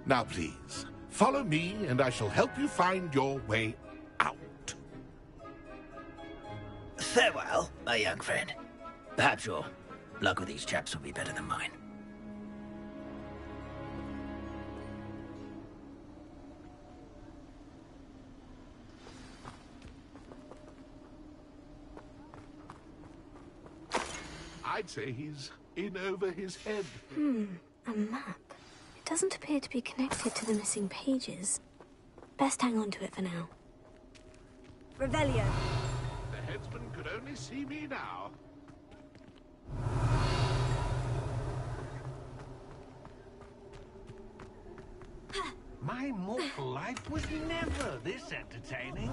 Now, please, follow me, and I shall help you find your way out. Farewell, my young friend. Perhaps your luck with these chaps will be better than mine. I'd say he's in over his head. A map. It doesn't appear to be connected to the missing pages. Best hang on to it for now. Revelio. The headsman could only see me now. My mortal life was never this entertaining.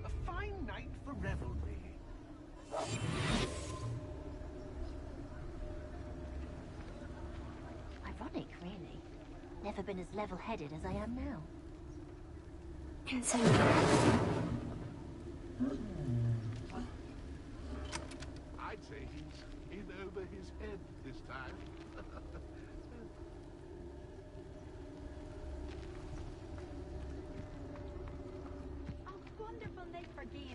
A fine night for revelry. Ironic, really. Never been as level-headed as I am now. Insane. I'd say he's in over his head this time. Wonderful night for games.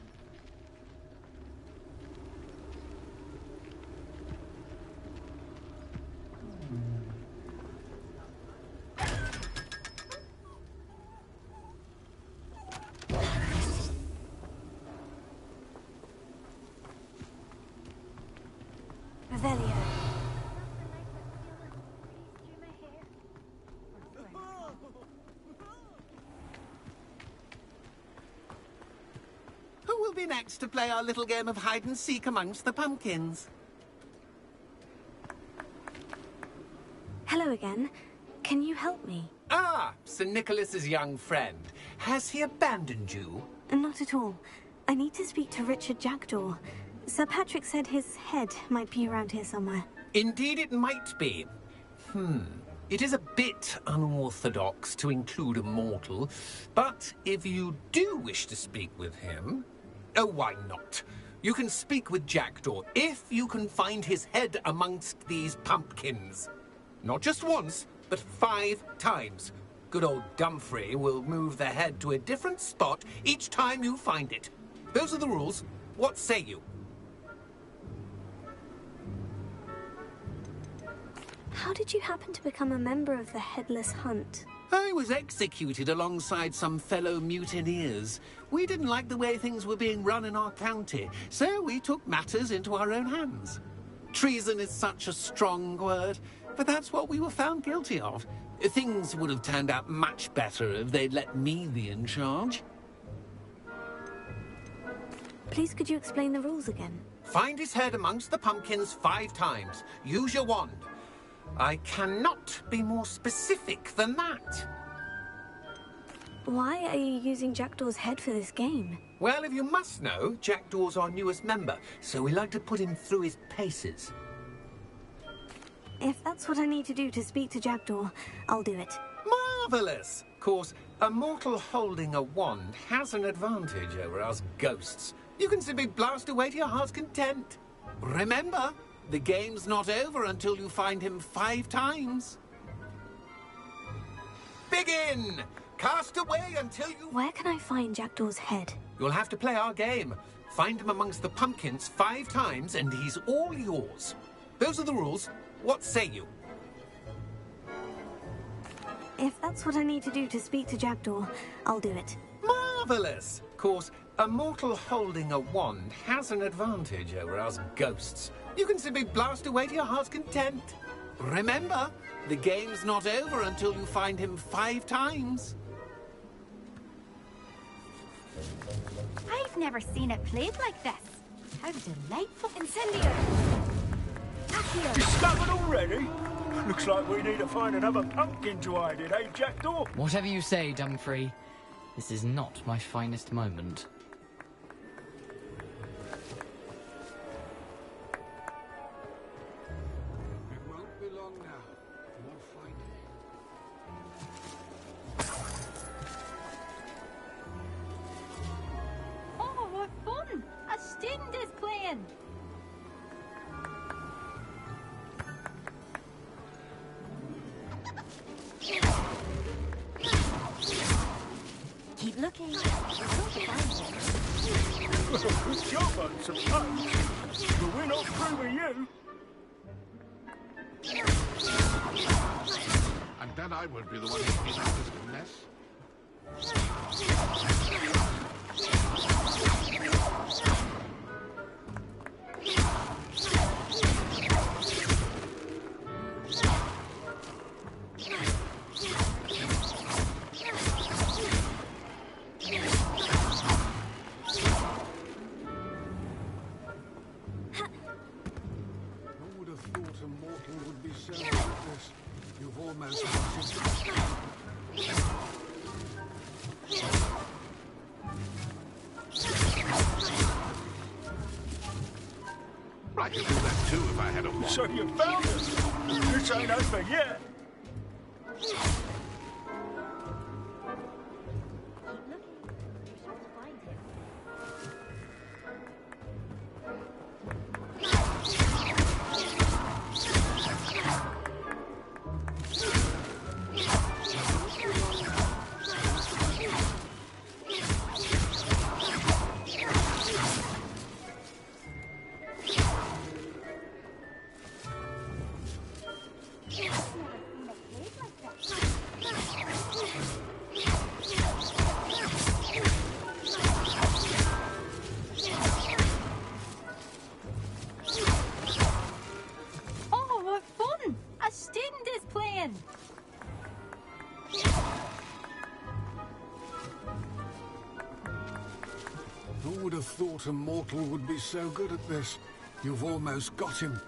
Revelio. Who will be next to play our little game of hide-and-seek amongst the pumpkins? Hello again. Can you help me? Ah, Sir Nicholas's young friend. Has he abandoned you? Not at all. I need to speak to Richard Jackdaw. Sir Patrick said his head might be around here somewhere. Indeed it might be. It is a bit unorthodox to include a mortal, but if you do wish to speak with him... Oh, why not? You can speak with Jackdaw if you can find his head amongst these pumpkins. Not just once, but 5 times. Good old Dumfrey will move the head to a different spot each time you find it. Those are the rules. What say you? How did you happen to become a member of the Headless Hunt? I was executed alongside some fellow mutineers. We didn't like the way things were being run in our county, so we took matters into our own hands. Treason is such a strong word, but that's what we were found guilty of. Things would have turned out much better if they'd let me be in charge. Please, could you explain the rules again? Find his head amongst the pumpkins 5 times. Use your wand. I cannot be more specific than that. Why are you using Jackdaw's head for this game? Well, if you must know, Jackdaw's our newest member, so we like to put him through his paces. If that's what I need to do to speak to Jackdaw, I'll do it. Marvellous! Of course, a mortal holding a wand has an advantage over us ghosts. You can simply blast away to your heart's content. Remember, the game's not over until you find him 5 times. Begin! Cast away until you... Where can I find Jackdaw's head? You'll have to play our game. Find him amongst the pumpkins 5 times and he's all yours. Those are the rules. What say you? If that's what I need to do to speak to Jackdaw, I'll do it. Marvellous! Of course, a mortal holding a wand has an advantage over us ghosts. You can simply blast away to your heart's content. Remember, the game's not over until you find him 5 times. I've never seen it played like this. How delightful. Incendio! Accio! Discovered already? Looks like we need to find another pumpkin to hide in, eh, Jackdaw? Whatever you say, Dumfrey. This is not my finest moment. It won't be long now. We'll find it. Oh, what fun! A student is playing. Keep looking. Good job, I suppose. But we're not through with you. And then I won't be the one who cleans up this mess. Who would have thought a mortal would be so like this? You've almost got it. I could do that too if I had a wand. So you found us. This ain't over yet. Oh, what fun! A student is playing. Who would have thought a mortal would be so good at this? You've almost got him.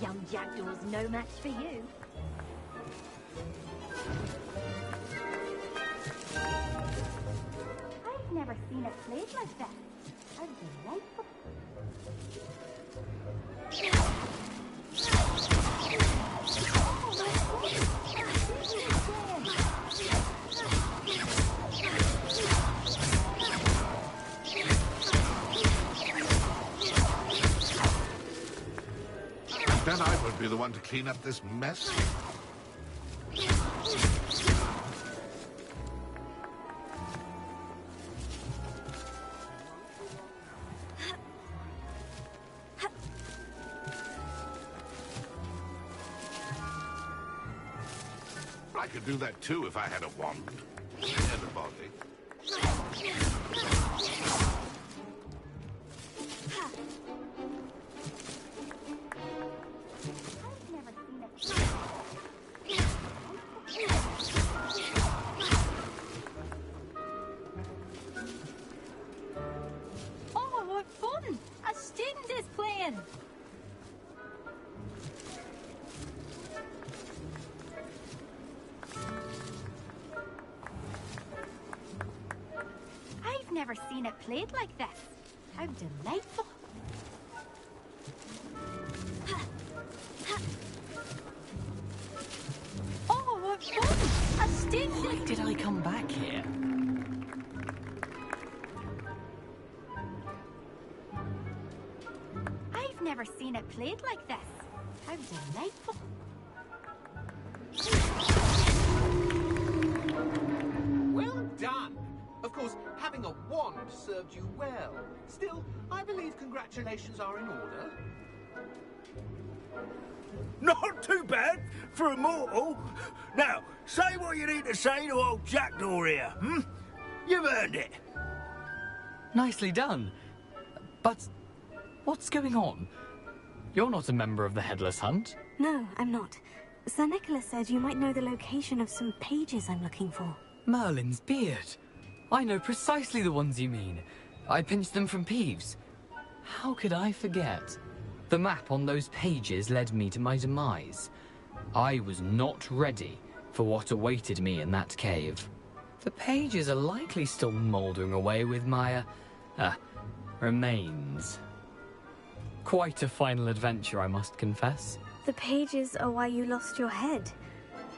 Young Jackdaw's no match for you. I've never seen it played like that. How delightful. And then I won't be the one to clean up this mess. I could do that too if I had a wand. And a body. Oh, what fun! A student is playing! I've never seen it played like this. How delightful! Oh, what fun! A student Why did I come back here? I've never seen it played like this. How delightful! Well done. Of course, having a wand served you well. Still, I believe congratulations are in order. Not too bad for a mortal. Now, say what you need to say to old Jackdaw here, hmm? You've earned it. Nicely done. But what's going on? You're not a member of the Headless Hunt. No, I'm not. Sir Nicholas said you might know the location of some pages I'm looking for. Merlin's beard. I know precisely the ones you mean. I pinched them from Peeves. How could I forget? The map on those pages led me to my demise. I was not ready for what awaited me in that cave. The pages are likely still mouldering away with my, remains. Quite a final adventure, I must confess. The pages are why you lost your head.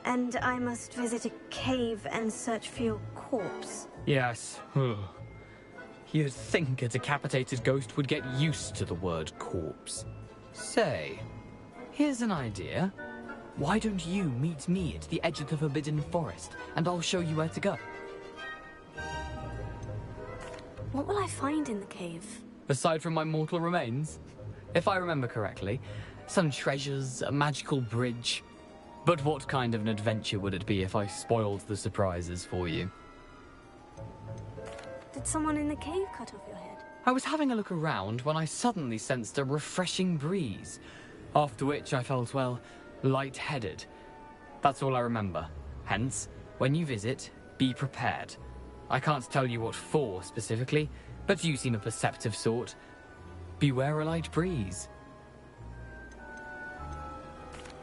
And I must visit a cave and search for your corpse. Yes. You'd think a decapitated ghost would get used to the word corpse. Say, here's an idea. Why don't you meet me at the edge of the Forbidden Forest, and I'll show you where to go? What will I find in the cave? Aside from my mortal remains? If I remember correctly, some treasures, a magical bridge. But what kind of an adventure would it be if I spoiled the surprises for you? Did someone in the cave cut off your head? I was having a look around when I suddenly sensed a refreshing breeze, after which I felt, well, lightheaded. That's all I remember. Hence, when you visit, be prepared. I can't tell you what for specifically, but you seem a perceptive sort. Beware a light breeze.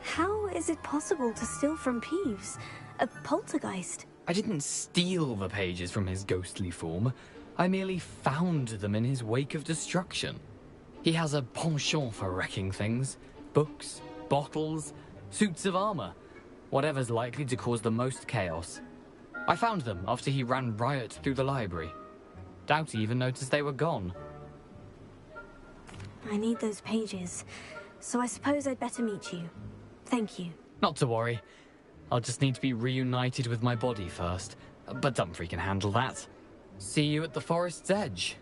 How is it possible to steal from Peeves? A poltergeist? I didn't steal the pages from his ghostly form. I merely found them in his wake of destruction. He has a penchant for wrecking things. Books, bottles, suits of armor. Whatever's likely to cause the most chaos. I found them after he ran riot through the library. Doubt he even noticed they were gone. I need those pages, so I suppose I'd better meet you. Thank you. Not to worry. I'll just need to be reunited with my body first. But Dumfries can handle that. See you at the forest's edge.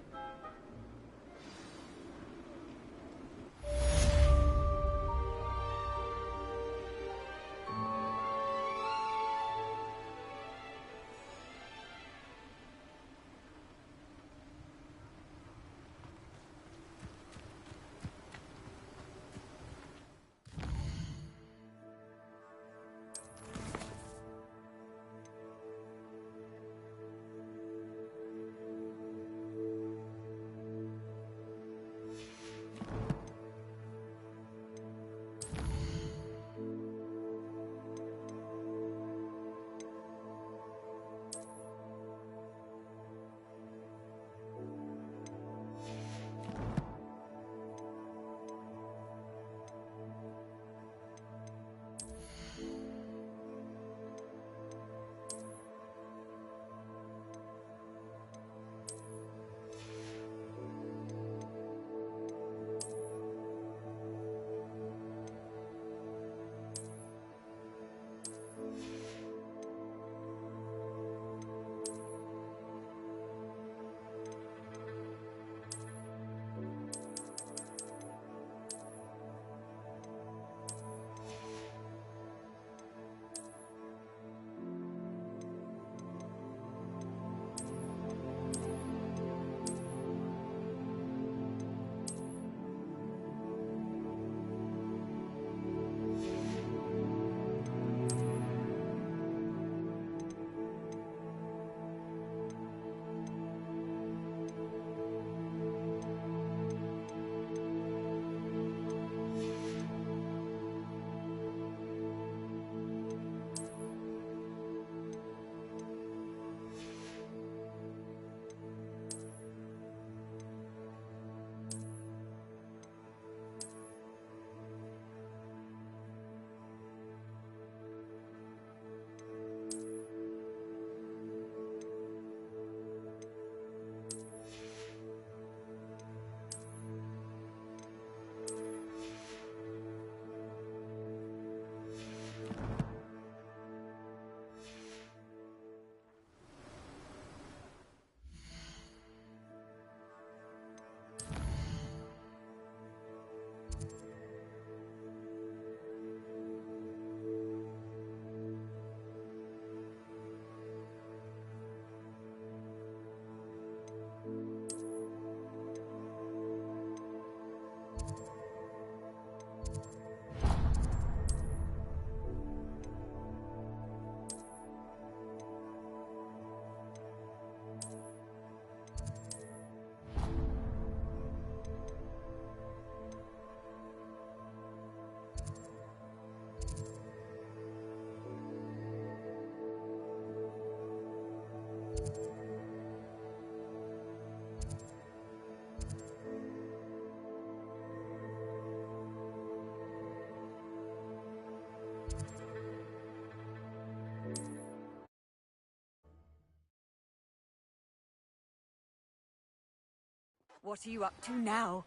What are you up to now?